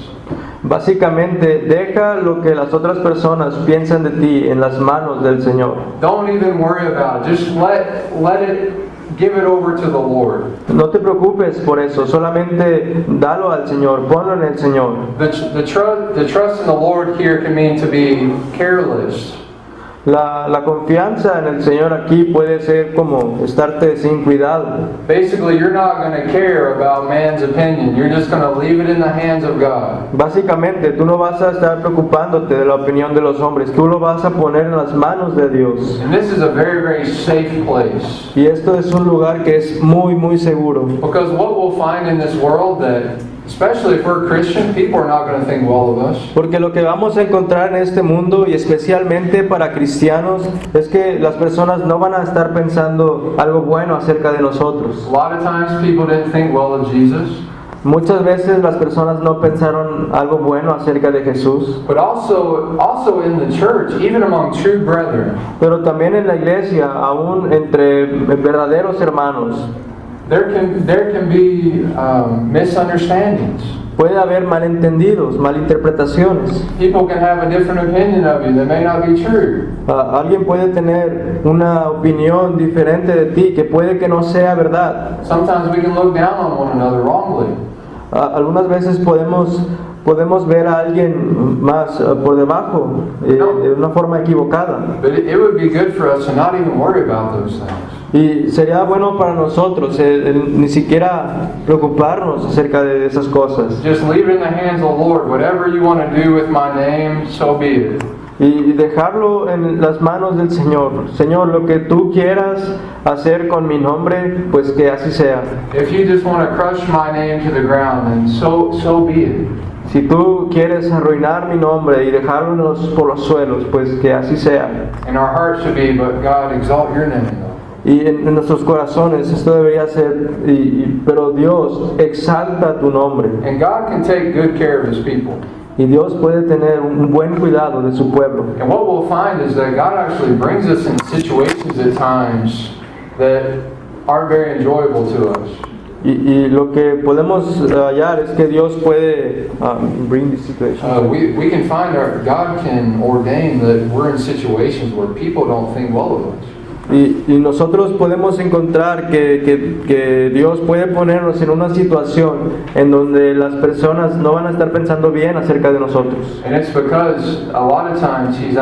B: Básicamente, deja lo que las otras personas piensan de ti en las manos del Señor.
A: Don't even worry about it. Just let it. Give it over to the Lord.
B: No te preocupes por eso, solamente dalo al Señor, ponlo en el Señor.
A: The trust in the Lord here can mean to be careless.
B: La confianza en el Señor aquí puede ser como estarte sin cuidado.
A: Basically, you're not going to care about man's opinion. You're just going to leave it in the hands of God.
B: Básicamente, tú no vas a estar preocupándote de la opinión de los hombres. Tú lo vas a poner en las manos de Dios.
A: And this is a very, very safe place.
B: Y esto es un lugar que es muy, muy seguro.
A: Because what we'll find in this world that, especially if we're Christian, people are not going to think well of us.
B: Porque lo que vamos a encontrar en este mundo, y especialmente para cristianos, es que las personas no van a estar pensando algo bueno acerca de nosotros.
A: A lot of times people didn't think well of Jesus.
B: Muchas veces las personas no pensaron algo bueno acerca de Jesús.
A: But also in the church, even among true brethren,
B: Pero también en la iglesia, aún entre verdaderos hermanos,
A: there can be misunderstandings.
B: puede haber malentendidos, malinterpretaciones.
A: People can have a different opinion of you that may not be true.
B: Alguien puede tener una opinión diferente de ti que puede que no sea verdad.
A: Sometimes we can look down on one another wrongly.
B: Algunas veces podemos ver a alguien más por debajo de una forma equivocada.
A: But it would be good for us to not even worry about those things.
B: Y sería bueno para nosotros ni siquiera preocuparnos acerca de esas cosas.
A: Just leave it in the hands of the Lord. Whatever you want to do with my name, so be it.
B: y dejarlo en las manos del Señor. Señor, lo que tú quieras hacer con mi nombre, pues que así sea.
A: If you just want to crush my name to the ground, then so be it.
B: Si tú quieres arruinar mi nombre y dejarlo por los suelos, pues que así sea.
A: And our hearts should be, but God, exalt your name.
B: Y en nuestros corazones esto debería ser, pero Dios exalta tu nombre.
A: And God can take good care of His people.
B: Y Dios puede tener un buen cuidado de su pueblo.
A: And what we'll find is that God actually brings us in situations at times that aren't very enjoyable to us.
B: Y lo que podemos hallar es que Dios puede bring this situation.
A: We can find God can ordain that we're in situations where people don't think well of us.
B: Y nosotros podemos encontrar que Dios puede ponernos en una situación en donde las personas no van a estar pensando bien acerca de nosotros.
A: And it's because a lot of times He's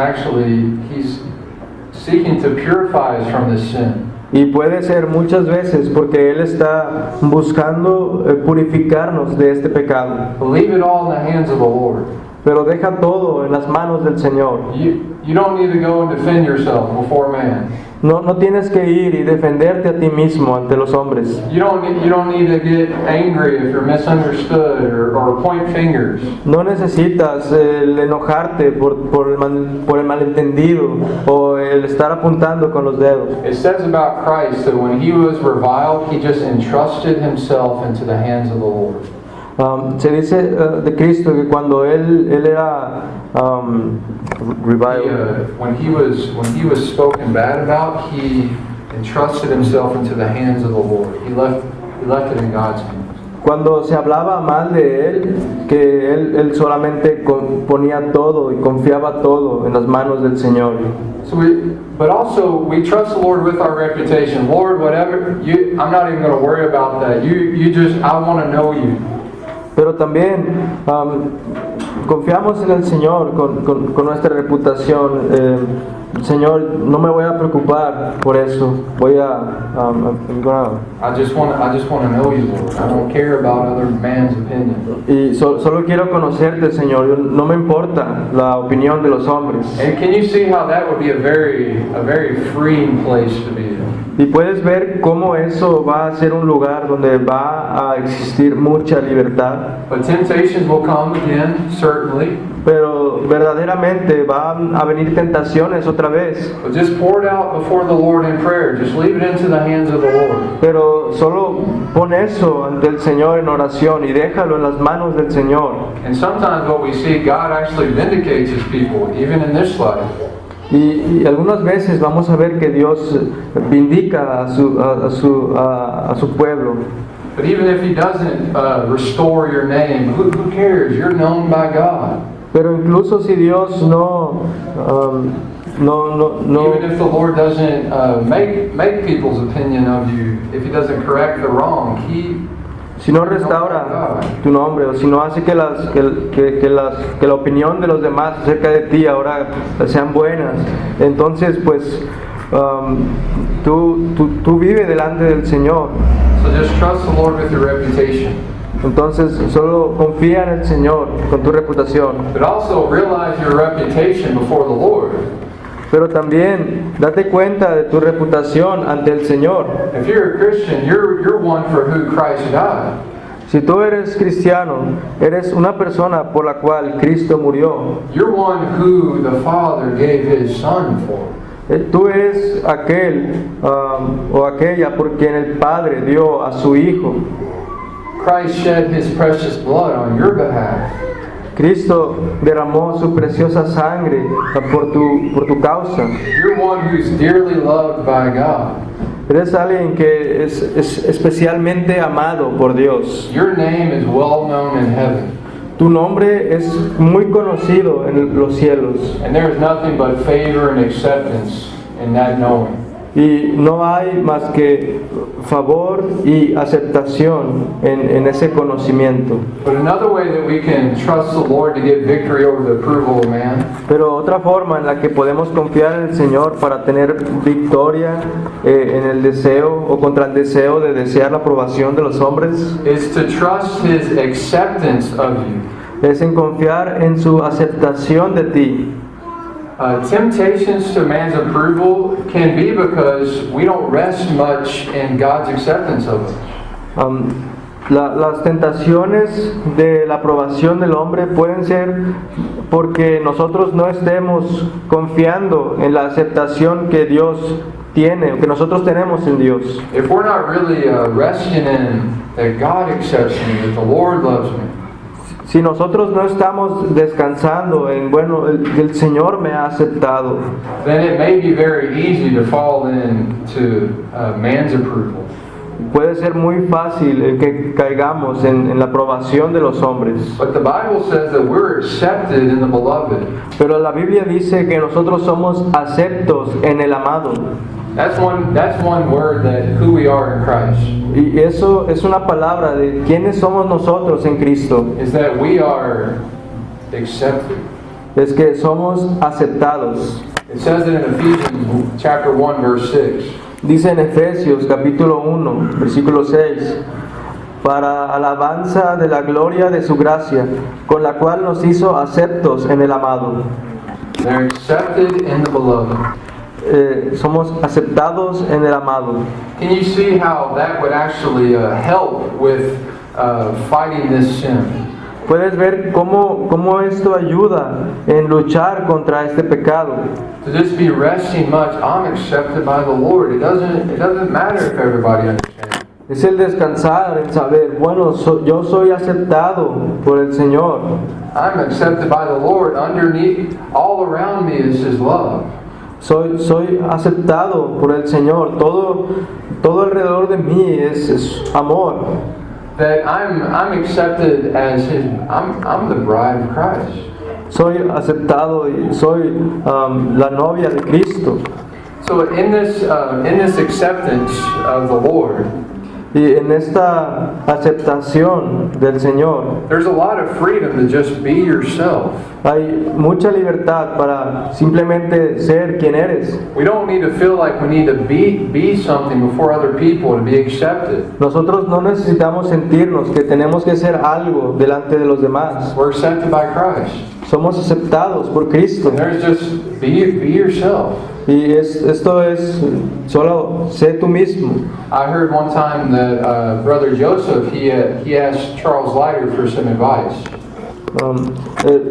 A: seeking to purify us from this sin.
B: Y puede ser muchas veces porque Él está buscando purificarnos de este pecado.
A: But leave it all in the hands of the Lord.
B: Pero deja todo en las manos del Señor.
A: You don't need to go and defend yourself before man.
B: No tienes que ir y defenderte a ti mismo ante los hombres.
A: You don't need to get angry if you're misunderstood or point fingers.
B: No necesitas el enojarte por el malentendido o el estar apuntando con los dedos.
A: It says about Christ that when He was reviled, He just entrusted Himself into the hands of the Lord.
B: Se dice de Cristo que cuando él era reviled,
A: When he was spoken bad about, He entrusted Himself into the hands of the Lord. He left it in God's hands.
B: cuando se hablaba mal de él, que él solamente ponía todo y confiaba todo en las manos del Señor.
A: But also we trust the Lord with our reputation. Lord, whatever I'm not even going to worry about that. I want to know You.
B: Pero también confiamos en el Señor con nuestra reputación. Señor, no me voy a preocupar por eso.
A: I just want to know You, Lord. I don't care about other man's opinion.
B: Y solo quiero conocerte, Señor. No me importa la opinión de los hombres.
A: And can you see how that would be a very freeing place to be in?
B: Y puedes ver cómo eso va a ser un lugar donde va a existir mucha libertad.
A: But temptations will come again, certainly.
B: Pero verdaderamente van a venir tentaciones otra vez.
A: But just pour it out before the Lord in prayer. Just leave it into the hands of the Lord.
B: Pero solo pon eso ante el Señor en oración y déjalo en las manos del Señor.
A: And sometimes what we see, God actually vindicates His people, even in this life.
B: Y algunas veces vamos a ver que Dios vindica a su pueblo.
A: But even if He doesn't restore your name, who cares? You're known by God.
B: Pero incluso si Dios no
A: Even if the Lord doesn't make people's opinion of you, if He doesn't correct the wrong,
B: si no restaura tu nombre o si no hace que la opinión de los demás acerca de ti ahora sean buenas, entonces pues tú vive delante del Señor.
A: So just trust the Lord with your reputation.
B: Entonces solo confía en el Señor con tu reputación.
A: But also realize your reputation before the Lord.
B: Pero también date cuenta de tu reputación ante el Señor.
A: If you're a Christian, you're one for who Christ died.
B: Si tú eres cristiano, eres una persona por la cual Cristo murió.
A: You're one who the Father gave His Son for.
B: Tú eres aquel o aquella por quien el Padre dio a su Hijo.
A: Christ shed His precious blood on your behalf.
B: Cristo derramó su preciosa sangre por tu causa.
A: You're one who's dearly loved by God.
B: Eres alguien que es especialmente amado por Dios.
A: Your name is well known in heaven.
B: Tu nombre es muy conocido en los cielos.
A: And there is nothing but favor and acceptance in that knowing.
B: Y no hay más que favor y aceptación en ese conocimiento.
A: But another way that we can trust the Lord to get victory over the approval of man
B: Pero otra forma en la que podemos confiar en el Señor para tener victoria en el deseo o contra el deseo de desear la aprobación de los hombres
A: is to trust His acceptance of you.
B: es en confiar en su aceptación de ti.
A: Temptations to man's approval can be because we don't rest much in God's acceptance of us.
B: Las tentaciones de la aprobación del hombre pueden ser porque nosotros no estemos confiando en la aceptación que Dios tiene, que nosotros tenemos en Dios.
A: If we're not really resting in that God accepts me, that the Lord loves me,
B: Si nosotros no estamos descansando en, bueno, el Señor me ha aceptado,
A: then it may be very easy to fall into man's approval.
B: puede ser muy fácil el que caigamos en la aprobación de los hombres.
A: But the Bible says that we're accepted in the beloved.
B: Pero la Biblia dice que nosotros somos aceptos en el amado.
A: That's one word that who we are in Christ.
B: Y eso es una palabra de quiénes somos nosotros en Cristo.
A: Is that we are accepted.
B: Es que somos aceptados.
A: It says it in Ephesians chapter 1 verse 6.
B: Dice en Efesios capítulo 1, versículo 6, para alabanza de la gloria de su gracia, con la cual nos hizo aceptos en el amado.
A: They're accepted in the beloved.
B: Somos aceptados en el amado.
A: Can you see how that would actually help with fighting this sin?
B: Puedes ver cómo esto ayuda en luchar contra este pecado.
A: To just be resting much, I'm accepted by the Lord. It doesn't matter if everybody understands.
B: Es el descansar, el saber, bueno, yo soy aceptado por el Señor.
A: I'm accepted by the Lord. Underneath, all around me is His love.
B: Soy aceptado por el Señor. Todo alrededor de mí es amor.
A: That I'm accepted as His. I'm the bride of Christ.
B: Soy aceptado y soy la novia de Cristo.
A: So in this acceptance of the Lord,
B: Y en esta aceptación del Señor
A: there's a lot of freedom to just be yourself.
B: hay mucha libertad para simplemente ser quien eres.
A: We don't need to feel like we need to be something before other people to be accepted.
B: Nosotros no necesitamos sentirnos que tenemos que ser algo delante de los demás.
A: We're accepted by Christ.
B: Somos aceptados por Cristo.
A: And there's just be yourself.
B: Y esto es solo sé tú mismo.
A: I heard one time that Brother Joseph, he asked Charles Leiter for some advice.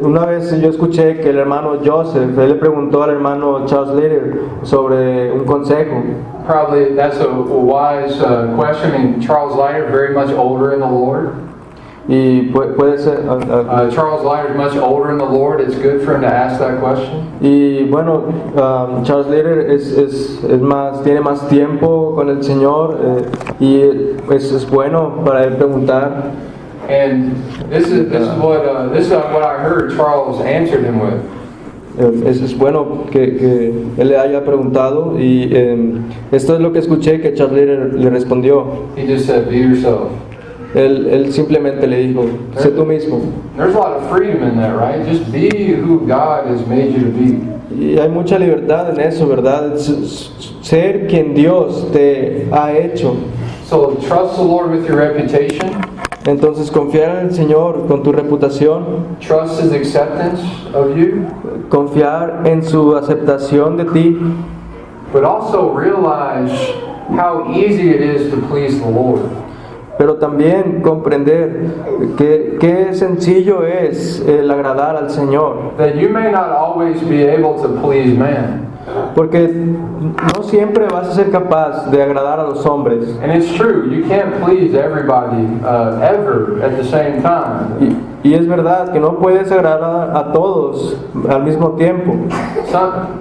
B: Una vez yo escuché que el hermano Joseph, él le preguntó al hermano Charles Leiter sobre un consejo.
A: Probably that's a wise question. I mean, Charles Leiter, very much older in the Lord.
B: Y puede ser
A: Charles Leiter is much older in the Lord. It's good for him to ask that question.
B: y bueno, Charles Leiter tiene más tiempo con el Señor y es bueno para él preguntar.
A: And this is what I heard Charles answered him with.
B: Es bueno que él le haya preguntado y esto es lo que escuché que Charles Leiter le respondió.
A: He just said, "Be yourself."
B: Él simplemente le dijo, sé tú mismo.
A: There's a lot of freedom in that, right? Just be who God has made you to be.
B: Y hay mucha libertad en eso, ¿verdad? Ser quien Dios te ha hecho.
A: So trust the Lord with your reputation.
B: Entonces confiar en el Señor con tu reputación,
A: Trust His acceptance of you.
B: confiar en su aceptación de ti,
A: But also realize how easy it is to please the Lord.
B: pero también comprender qué sencillo es el agradar al Señor.
A: That you may not always be able to please man.
B: Porque no siempre vas a ser capaz de agradar a los hombres.
A: And it's true, you can't please everybody ever at the same time.
B: Y es verdad que no puedes agradar a todos al mismo tiempo.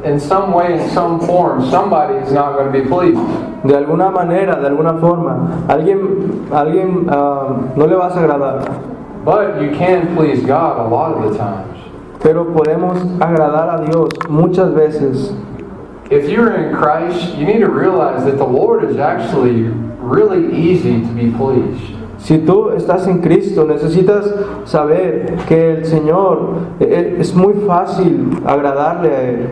A: In some way, in some form, somebody is not going to be pleased.
B: De alguna manera, de alguna forma, alguien no le vas a agradar.
A: But you can please God a lot of the times.
B: Pero podemos agradar a Dios muchas veces.
A: If you're in Christ, you need to realize that the Lord is actually really easy to be pleased.
B: Si tú estás en Cristo, necesitas saber que el Señor es muy fácil agradarle a Él.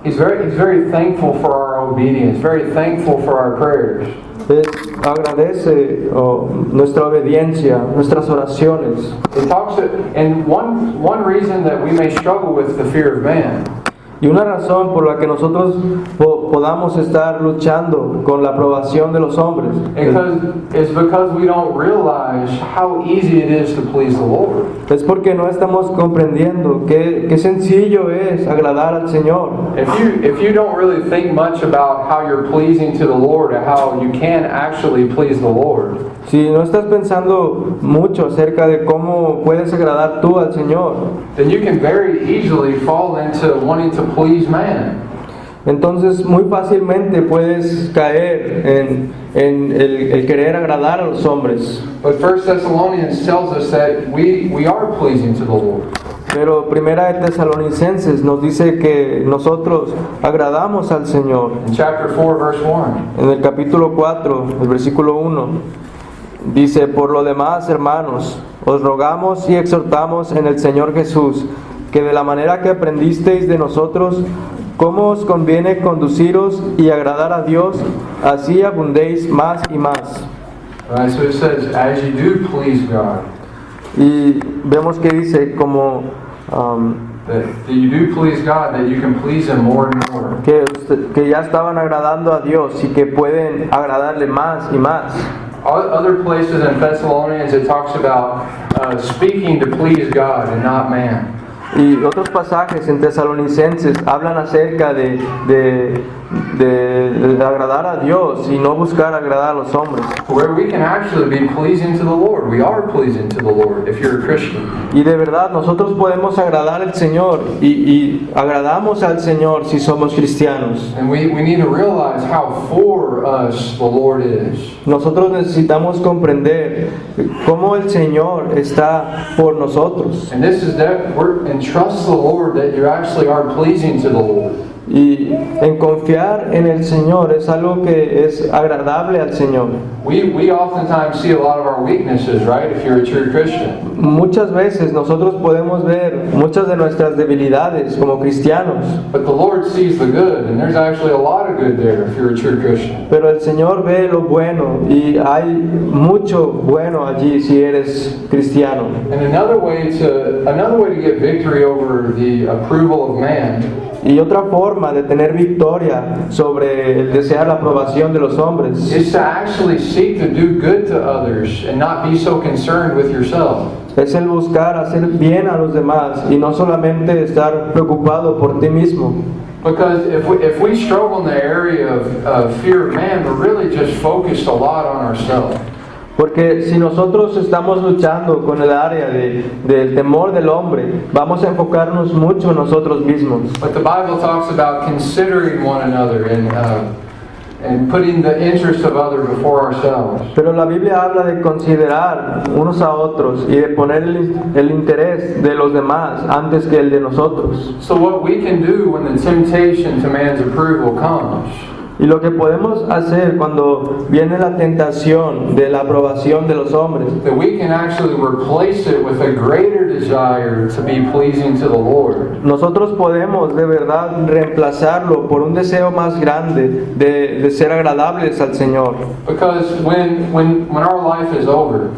A: He's very thankful for our obedience, very thankful for our prayers.
B: Él agradece nuestra obediencia, nuestras oraciones.
A: It talks, and one reason that we may struggle with the fear of man
B: Y una razón por la que nosotros podamos estar luchando con la aprobación de los hombres
A: It's because we don't realize how easy it is to please the Lord.
B: es porque no estamos comprendiendo qué sencillo es agradar al Señor.
A: If you don't really think much about how you're pleasing to the Lord and how you can actually please the Lord,
B: Si no estás pensando mucho acerca de cómo puedes agradar tú al Señor,
A: then you can very easily fall into wanting to please man.
B: entonces muy fácilmente puedes caer en el querer agradar a los hombres.
A: But 1 Thessalonians tells us that we are pleasing to the Lord.
B: Pero Primera de Tesalonicenses nos dice que nosotros agradamos al Señor.
A: In chapter 4, verse 1.
B: En el capítulo 4, el versículo 1, dice: por lo demás, hermanos, os rogamos y exhortamos en el Señor Jesús, que de la manera que aprendisteis de nosotros, cómo os conviene conduciros y agradar a Dios, así abundéis más y más.
A: Right, so it says, as you do please God,
B: Y vemos que dice como
A: that you do please God, that you can please Him more and more.
B: que ya estaban agradando a Dios y que pueden agradarle más y más.
A: Other places in Thessalonians it talks about speaking to please God and not man.
B: Y otros pasajes en Tesalonicenses hablan acerca de agradar a Dios y no buscar agradar a los hombres.
A: Where we can actually be pleasing to the Lord. We are pleasing to the Lord if you're a Christian.
B: Y de verdad nosotros podemos agradar al Señor y agradamos al Señor si somos cristianos.
A: And we need to realize how for us the Lord is.
B: Nosotros necesitamos comprender cómo el Señor está por nosotros.
A: And this is that and trust the Lord that you actually are pleasing to the Lord.
B: Y en confiar en el Señor es algo que es agradable al Señor.
A: We oftentimes see a lot of our weaknesses, right? If you're a true Christian.
B: Muchas veces nosotros podemos ver muchas de nuestras debilidades como cristianos,
A: But the Lord sees the good, and there's actually a lot of good there if you're a true Christian.
B: pero el Señor ve lo bueno y hay mucho bueno allí si eres cristiano.
A: And another way to get victory over the approval of man
B: Y otra forma de tener victoria sobre el desear la aprobación de los hombres
A: is to actually seek to do good to others and not be so concerned with yourself.
B: es el buscar hacer bien a los demás y no solamente estar preocupado por ti mismo.
A: Because if we struggle in the area of fear of man, we're really just focused a lot on ourselves.
B: Porque si nosotros estamos luchando con el área del temor del hombre, vamos a enfocarnos mucho en nosotros mismos.
A: But the Bible talks about considering one another and putting the interest of others before ourselves.
B: Pero la Biblia habla de considerar unos a otros y de poner el interés de los demás antes que el de nosotros.
A: So what we can do when the temptation to man's approval comes
B: Y lo que podemos hacer cuando viene la tentación de la aprobación de los hombres,
A: that we can actually replace it with a greater desire to be pleasing to the Lord.
B: nosotros podemos de verdad reemplazarlo por un deseo más grande de ser agradables al Señor.
A: Because when our life is over,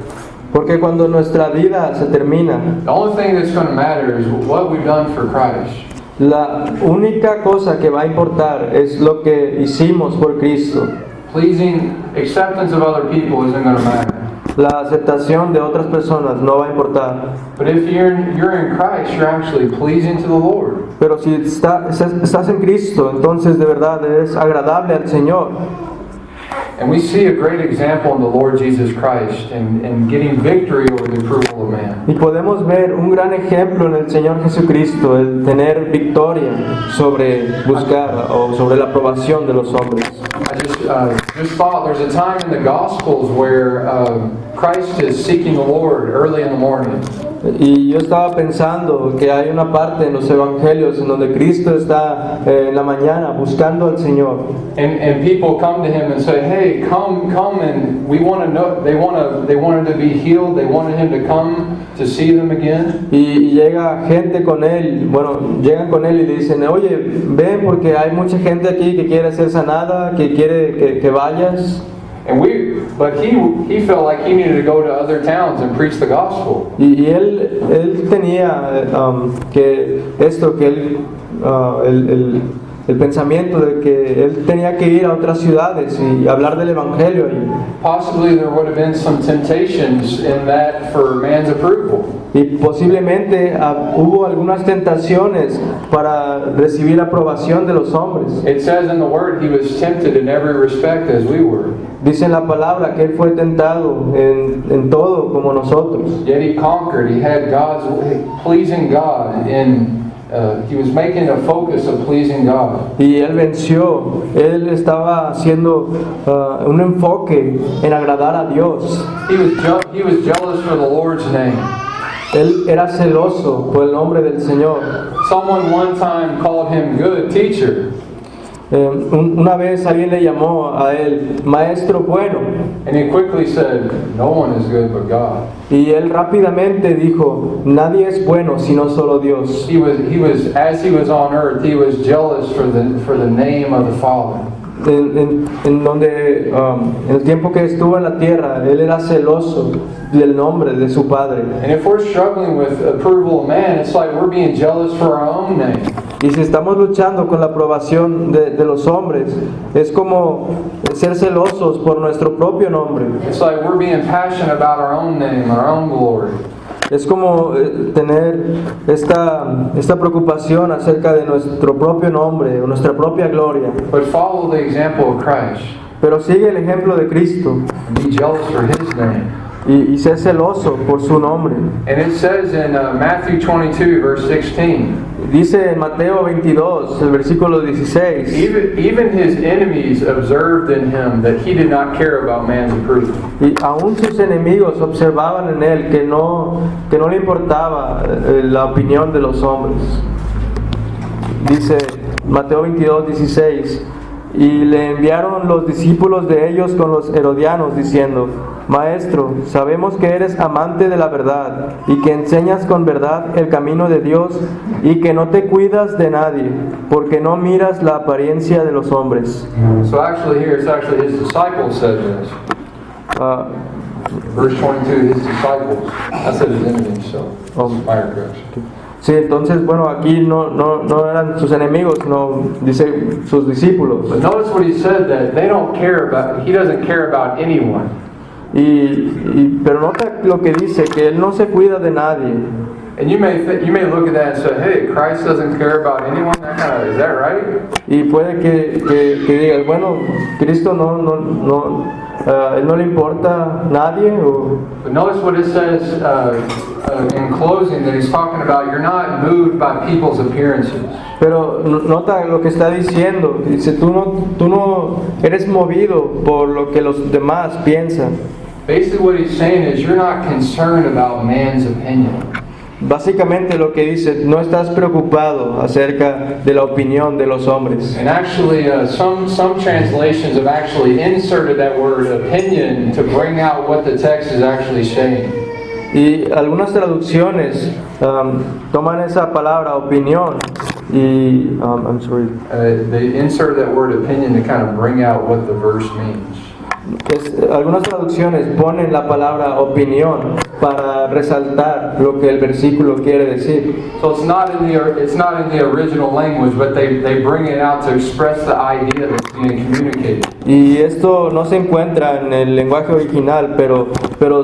B: Porque cuando nuestra vida se termina,
A: the only thing that's going to matter is what we've done for Christ.
B: la única cosa que va a importar es lo que hicimos por Cristo.
A: Pleasing acceptance of other people isn't going to matter.
B: La aceptación de otras personas no va a importar.
A: But if you're in Christ, you're actually pleasing to the Lord.
B: Pero si estás en Cristo, entonces de verdad eres agradable al Señor.
A: And we see a great example in the Lord Jesus Christ in getting victory over the approval of man.
B: Y podemos ver un gran ejemplo en el Señor Jesucristo, el tener victoria sobre buscar o sobre la aprobación de los hombres.
A: I just thought there's a time in the Gospels where Christ is seeking the Lord early in the morning.
B: Y yo estaba pensando que hay una parte en los evangelios en donde Cristo está en la mañana buscando al Señor.
A: And people come to him and say, "Hey, come and we want to know." They wanted to be healed. They wanted him to come to see them again.
B: Y llega gente con él, llegan con él y le dicen, oye, ven porque hay mucha gente aquí que quiere ser sanada, que quiere que vayas.
A: But he felt like he needed to go to other towns and preach the gospel.
B: Y él tenía que esto, que él, el pensamiento de que él tenía que ir a otras ciudades y hablar del Evangelio.
A: Possibly there would have been some temptations in that for man's approval.
B: Y posiblemente hubo algunas tentaciones para recibir aprobación de los hombres.
A: It says in the Word he was tempted in every respect as we were.
B: Dice en la palabra que él fue tentado en todo como nosotros.
A: Yet he conquered. He had pleasing God he was making a focus of pleasing God.
B: Y él venció. Él estaba haciendo un enfoque en agradar a Dios.
A: He was jealous for the Lord's name.
B: Él era celoso por el nombre del Señor.
A: Someone one time called him good teacher.
B: Una vez alguien le llamó a él maestro bueno.
A: And he quickly said, no one is good but God.
B: Y él rápidamente dijo, nadie es bueno sino solo Dios.
A: He was as he was on earth, he was jealous for the name of the Father.
B: En el tiempo que estuvo en la tierra, él era celoso del nombre de su padre.
A: And if we're struggling with approval of man, it's like we're being jealous for our own name.
B: Y si estamos luchando con la aprobación de los hombres, es como ser celosos por nuestro propio nombre.
A: It's like we're being passionate about our own name, our own glory.
B: Es como tener esta preocupación acerca de nuestro propio nombre o nuestra propia gloria.
A: But follow the example of Christ.
B: Pero sigue el ejemplo de Cristo
A: And be jealous for His name.
B: y sé celoso por su nombre.
A: And it says in Matthew 22, verse 16.
B: Dice en Mateo 22, el versículo 16.
A: Even his enemies observed in him that he did not care about man's approval.
B: Y aún sus enemigos observaban en él que no le importaba la opinión de los hombres. Dice Mateo 22, 16. Y le enviaron los discípulos de ellos con los herodianos diciendo: Maestro, sabemos que eres amante de la verdad y que enseñas con verdad el camino de Dios y que no te cuidas de nadie, porque no miras la apariencia de los hombres.
A: So actually here, it's actually his disciples said this. Verse 22, his disciples. I said his enemies, so it's my correction.
B: Sí, entonces, bueno, aquí no eran sus enemigos, no dice sus discípulos.
A: But notice what he said, that he doesn't care about anyone.
B: Pero nota lo que dice, que él no se cuida de nadie.
A: And you may look at that and say, hey, Christ doesn't care about anyone. Is that right?
B: Y puede que digas, bueno, Cristo él no le importa a nadie.
A: But notice what it says in closing, that he's talking about you're not moved by people's appearances.
B: Pero nota lo que está diciendo. Dice, tú no eres movido por lo que los demás piensan.
A: Basically what he's saying is you're not concerned about man's opinion.
B: Básicamente lo que dice, no estás preocupado acerca de la opinión de los hombres.
A: And actually, some translations have actually inserted that word opinion to bring out what the text is actually saying.
B: Y algunas traducciones toman esa palabra opinión y
A: they inserted that word opinion to kind of bring out what the verse means.
B: Algunas traducciones ponen la palabra opinión para resaltar lo que el versículo quiere decir.
A: So it's not in the original language, but they bring it out to express the idea that's being communicated.
B: Y esto no se encuentra en el lenguaje original, pero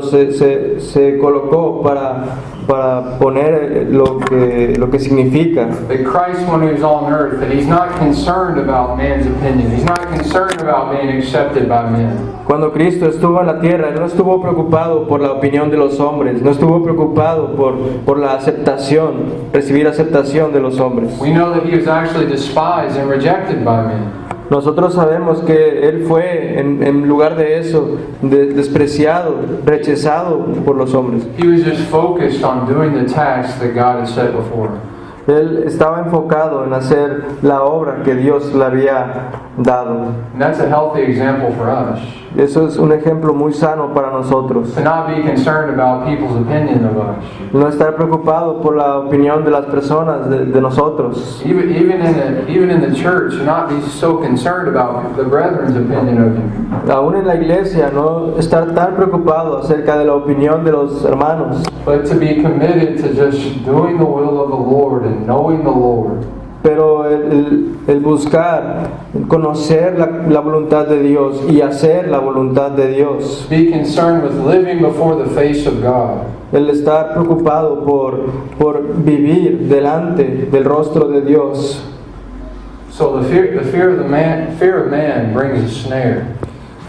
B: se colocó para poner lo que significa.
A: That Christ, when he was on earth, that he's not concerned about man's opinion. He's not concerned about being accepted by men.
B: Cuando Cristo estuvo en la tierra, Él no estuvo preocupado por la opinión de los hombres, no estuvo preocupado por la aceptación, recibir aceptación de los hombres.
A: We know that he was actually despised and rejected by men.
B: Nosotros sabemos que Él fue, en lugar de eso, despreciado, rechazado por los hombres.
A: He was just focused on doing the task that God had set before him.
B: Él estaba enfocado en hacer la obra que Dios le había dado.
A: And that's a healthy example for us.
B: Eso es un ejemplo muy sano para nosotros.
A: To not be concerned about people's opinion of us.
B: No estar preocupado por la opinión de las personas, de nosotros.
A: Even in the church, not be so concerned about the brethren's opinion of you.
B: Aún en la iglesia, no estar tan preocupado acerca de la opinión de los hermanos,
A: But to be committed to just doing the will of the Lord and knowing the Lord.
B: pero el buscar, conocer la voluntad de Dios y hacer la voluntad de Dios.
A: Be concerned with living before the face of God.
B: El estar preocupado por vivir delante del rostro de Dios.
A: So the fear of man brings a snare.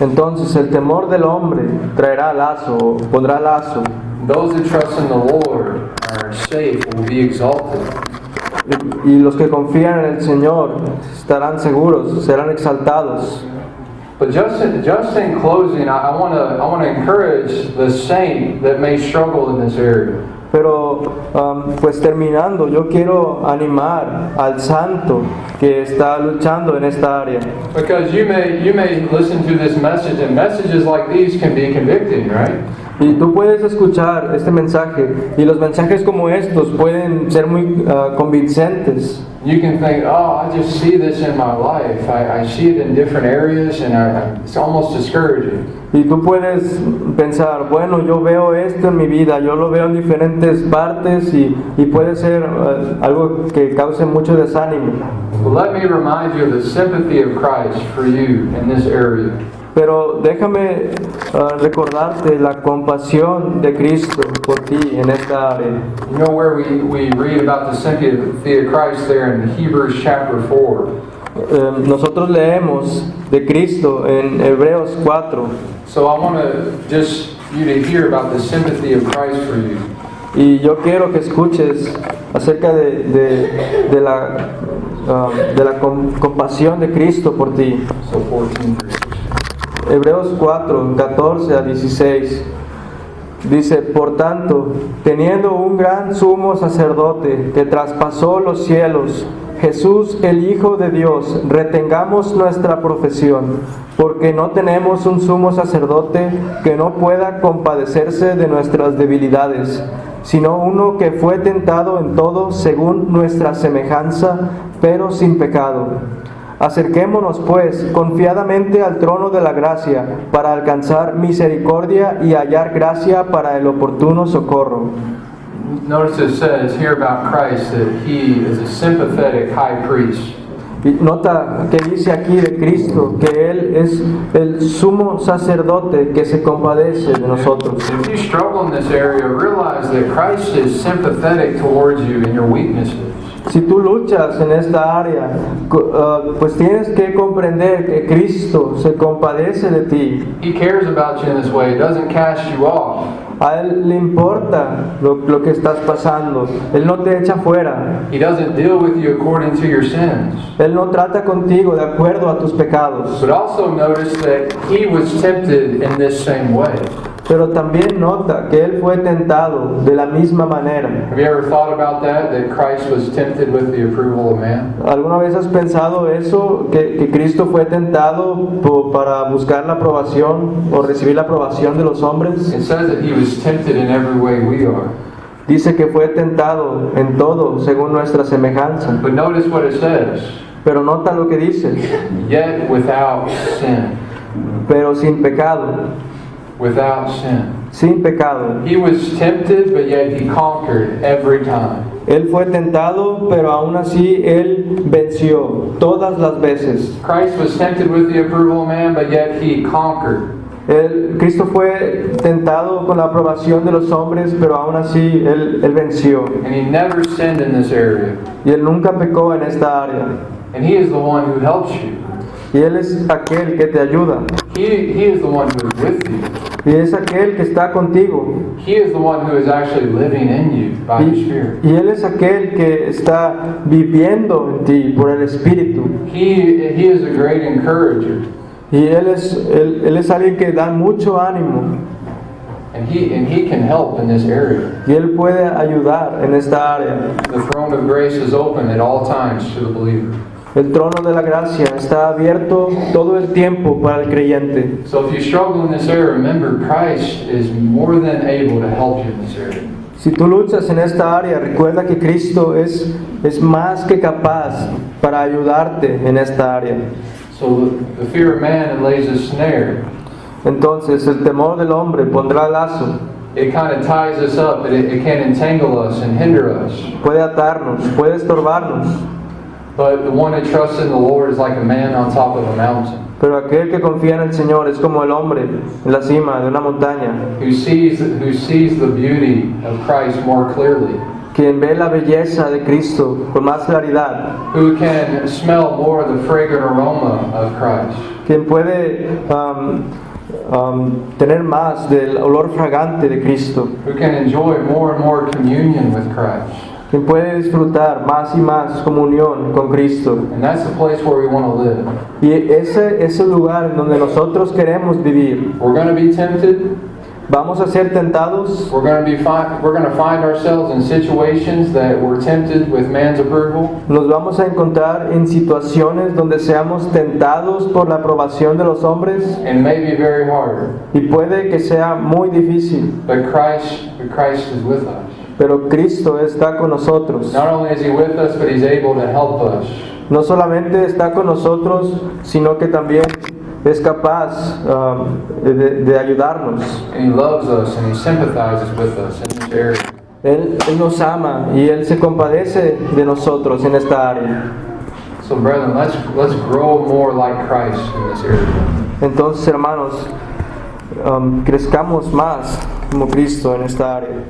B: Entonces el temor del hombre traerá lazo, pondrá lazo.
A: Those that trust in the Lord are safe, will be exalted.
B: Y los que confían en el Señor estarán seguros, serán exaltados.
A: But just in closing, I want to encourage the saint that may struggle in this area.
B: Pero pues terminando, yo quiero animar al santo que está luchando en esta área.
A: Because you may listen to this message, and messages like these can be convicting, right?
B: Y tú puedes escuchar este mensaje y los mensajes como estos pueden ser muy convincentes.
A: You can think, oh, I just see this in my life. I see it in different areas, and it's almost discouraging.
B: Y tú puedes pensar, bueno, yo veo esto en mi vida, yo lo veo en diferentes partes y puede ser algo que cause mucho desánimo.
A: Well, let me remind you of the sympathy of Christ for you in this area.
B: Pero déjame recordarte la compasión de Cristo por ti en esta área.
A: You know where we read about the sympathy of Christ there in Hebrews chapter 4.
B: Nosotros leemos de Cristo en Hebreos 4.
A: So I want to just you to hear about the sympathy of Christ for you.
B: Y yo quiero que escuches acerca de la compasión de Cristo por ti.
A: So 14.
B: Hebreos 4, 14 a 16. Dice, por tanto, teniendo un gran sumo sacerdote que traspasó los cielos, Jesús el Hijo de Dios, retengamos nuestra profesión, porque no tenemos un sumo sacerdote que no pueda compadecerse de nuestras debilidades, sino uno que fue tentado en todo según nuestra semejanza, pero sin pecado. Acerquémonos pues confiadamente al trono de la gracia para alcanzar misericordia y hallar gracia para el oportuno socorro.
A: Notice it says here about Christ that he is a sympathetic high priest.
B: Y nota que dice aquí de Cristo que Él es el sumo sacerdote que se compadece de nosotros.
A: If you struggle in this area, realize that Christ is sympathetic towards you in your weaknesses.
B: Si tú luchas en esta área, pues tienes que comprender que Cristo se compadece de ti.
A: He cares about you in this way. He doesn't cast you off.
B: A Él le importa lo que estás pasando. Él no te echa fuera.
A: He doesn't deal with you according to your sins.
B: Él no trata contigo de acuerdo a tus pecados.
A: But also notice that he was tempted in this same way.
B: Pero también nota que Él fue tentado de la misma manera.
A: Have you ever thought about that Christ was tempted with the approval of man?
B: ¿Alguna vez has pensado eso? Que Cristo fue tentado para buscar la aprobación o recibir la aprobación de los hombres.
A: It says that he was tempted in every way we are.
B: Dice que fue tentado en todo según nuestra semejanza.
A: But notice what it says.
B: Pero nota lo que dice.
A: Yet without sin.
B: Pero sin pecado.
A: Without sin.
B: Sin pecado.
A: He was tempted, but yet he conquered every time.
B: Él fue tentado, pero aún así Él venció todas las veces.
A: Christ was tempted with the approval of man, but yet he conquered.
B: Cristo fue tentado con la aprobación de los hombres, pero aún así Él venció.
A: And he never sinned in this area.
B: Y Él nunca pecó en esta área.
A: And he is the one who helps you.
B: Y Él es aquel que te ayuda.
A: He is the one who is with you.
B: Y es aquel que está contigo.
A: He is the one who is actually living in you by the Spirit.
B: Y Él es aquel que está viviendo en ti por el Espíritu.
A: He is a great encourager.
B: Y Él es alguien que da mucho ánimo.
A: And he can help in this area.
B: Y Él puede ayudar en esta área.
A: The throne of grace is open at all times to the believer.
B: El trono de la gracia está abierto todo el tiempo para el creyente.
A: So if you struggle in this area, remember Christ is more than able to help you in this area.
B: Si tú luchas en esta área, recuerda que Cristo es más que capaz para ayudarte en esta área.
A: So the fear of man, it lays a snare.
B: Entonces el temor del hombre pondrá lazo,
A: It kind of ties us up, and it can entangle us and hinder us.
B: puede atarnos, puede estorbarnos.
A: But the one that trusts in the Lord is like a man on top of a mountain,
B: Pero aquel que confía en el Señor es como el hombre en la cima de una montaña,
A: who sees the beauty of Christ more clearly,
B: quien ve la belleza de Cristo con más claridad,
A: who can smell more of the fragrant aroma of Christ,
B: quien puede tener más del olor fragante de Cristo,
A: who can enjoy more and more communion with Christ.
B: quien puede disfrutar más y más comunión con Cristo.
A: And that's the place where we want to live.
B: Y ese es el lugar en donde nosotros queremos vivir.
A: We're going to be tempted.
B: Vamos a ser tentados,
A: We're going to find ourselves in situations that we're tempted with man's approval.
B: nos vamos a encontrar en situaciones donde seamos tentados por la aprobación de los hombres
A: And may be very hard,
B: y puede que sea muy difícil,
A: but Christ is with us.
B: pero Cristo está con nosotros.
A: Not only is He with us, but He's able to help us.
B: No solamente está con nosotros, sino que también es capaz de ayudarnos.
A: And He loves us and He sympathizes with us in this area.
B: Él nos ama y Él se compadece de nosotros en esta área.
A: So, brethren, let's grow more like Christ in this area.
B: Entonces, hermanos, crezcamos más como Cristo en esta área.